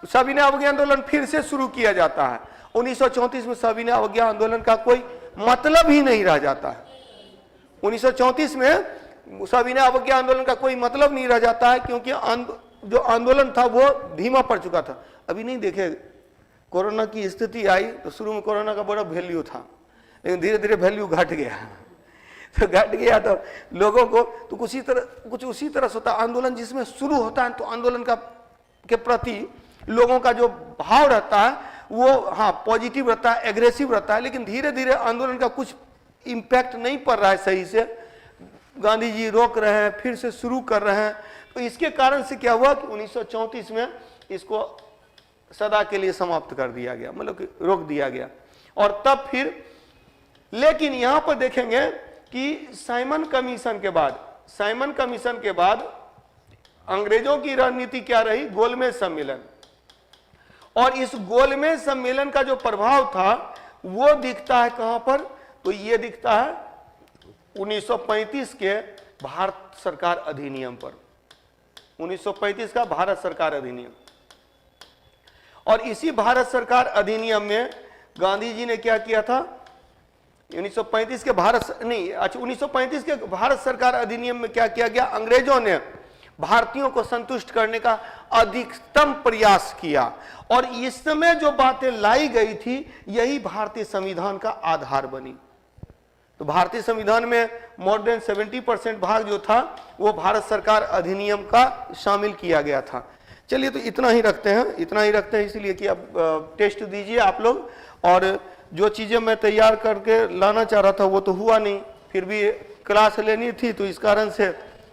सविनय अवज्ञा आंदोलन फिर से शुरू किया जाता है। 1934 में सविनय अवज्ञा आंदोलन का कोई मतलब ही नहीं रह जाता है। 1934 में सविनय अवज्ञा आंदोलन का कोई मतलब नहीं रह जाता है, क्योंकि जो आंदोलन था वो धीमा पड़ चुका था। अभी नहीं देखे, कोरोना की स्थिति आई तो शुरू में कोरोना का बड़ा वैल्यू था, लेकिन धीरे धीरे वैल्यू घट गया। तो घट गया तो लोगों को तो कुछ उसी तरह से होता है। आंदोलन जिसमें शुरू होता है तो आंदोलन के प्रति लोगों का जो भाव रहता है वो पॉजिटिव रहता है, एग्रेसिव रहता है, लेकिन धीरे धीरे आंदोलन का कुछ इम्पैक्ट नहीं पड़ रहा है सही से। गांधी जी रोक रहे हैं, फिर से शुरू कर रहे हैं। तो इसके कारण से क्या हुआ कि 1934 में इसको सदा के लिए समाप्त कर दिया गया, मतलब कि रोक दिया गया। और तब फिर, लेकिन यहां पर देखेंगे कि साइमन कमीशन के बाद अंग्रेजों की रणनीति क्या रही, गोलमेज सम्मेलन। और इस गोलमेज सम्मेलन का जो प्रभाव था वो दिखता है कहां पर, तो ये दिखता है 1935 के भारत सरकार अधिनियम पर, 1935 का भारत सरकार अधिनियम। और इसी भारत सरकार अधिनियम में गांधी जी ने क्या किया था, 1935 के 1935 के भारत सरकार अधिनियम में क्या किया गया, अंग्रेजों ने भारतीयों को संतुष्ट करने का अधिकतम प्रयास किया। और इस समय जो बातें लाई गई थी यही भारतीय संविधान का आधार बनी। तो भारतीय संविधान में मोर देन 70% भाग जो था वो भारत सरकार अधिनियम का शामिल किया गया था। चलिए, तो इतना ही रखते हैं इसलिए कि अब टेस्ट दीजिए आप लोग। और जो चीजें मैं तैयार करके लाना चाह रहा था वो तो हुआ नहीं, फिर भी क्लास लेनी थी तो इस कारण से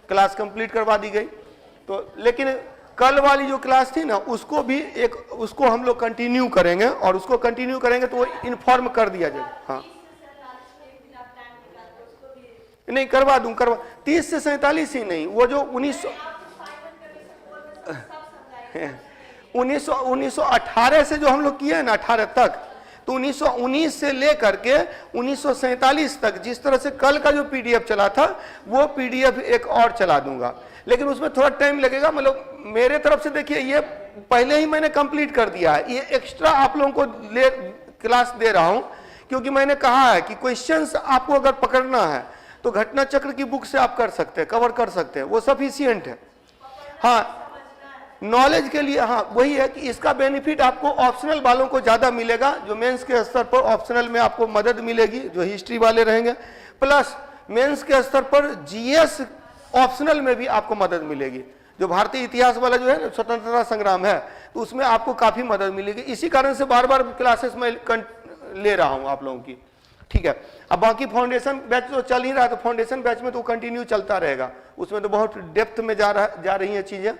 क्लास कंप्लीट करवा दी गई। तो लेकिन कल वाली जो क्लास थी ना, उसको हम लोग कंटिन्यू करेंगे, और उसको कंटिन्यू करेंगे तो वो इन्फॉर्म कर दिया जाएगा। नहीं, करवा 30 से 47 ही नहीं, वो जो 1918 से जो हम लोग किए ना 18 तक, तो 1919 से लेकर के 1947 तक जिस तरह से कल का जो पीडीएफ चला था वो पीडीएफ एक और चला दूंगा, लेकिन उसमें थोड़ा टाइम लगेगा। मतलब मेरे तरफ से देखिए, ये पहले ही मैंने कंप्लीट कर दिया है, ये एक्स्ट्रा आप लोगों को क्लास दे रहा हूं, क्योंकि मैंने कहा है कि क्वेश्चंस आपको अगर पकड़ना है तो घटना चक्र की बुक से आप कर सकते हैं, कवर कर सकते हैं, वो सफिशिएंट है। नॉलेज के लिए वही है कि इसका बेनिफिट आपको ऑप्शनल वालों को ज्यादा मिलेगा। जो मेंस के स्तर पर ऑप्शनल में आपको मदद मिलेगी, जो हिस्ट्री वाले रहेंगे, प्लस मेंस के स्तर पर जीएस ऑप्शनल में भी आपको मदद मिलेगी। जो भारतीय इतिहास वाला जो है स्वतंत्रता संग्राम है, तो उसमें आपको काफी मदद मिलेगी। इसी कारण से बार बार क्लासेस में ले रहा हूं आप लोगों की, ठीक है। अब बाकी फाउंडेशन बैच तो चल ही रहा है, तो फाउंडेशन बैच में तो कंटिन्यू चलता रहेगा, उसमें तो बहुत डेप्थ में जा रही है चीजें,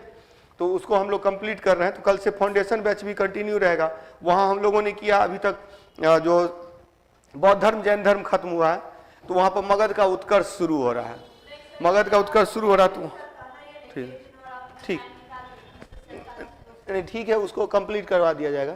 तो उसको हम लोग कंप्लीट कर रहे हैं। तो कल से फाउंडेशन बैच भी कंटिन्यू रहेगा। वहां हम लोगों ने किया, अभी तक जो बौद्ध धर्म जैन धर्म खत्म हुआ है, तो वहां पर मगध का उत्कर्ष शुरू हो रहा है, तो ठीक ठीक है, उसको कंप्लीट करवा दिया जाएगा।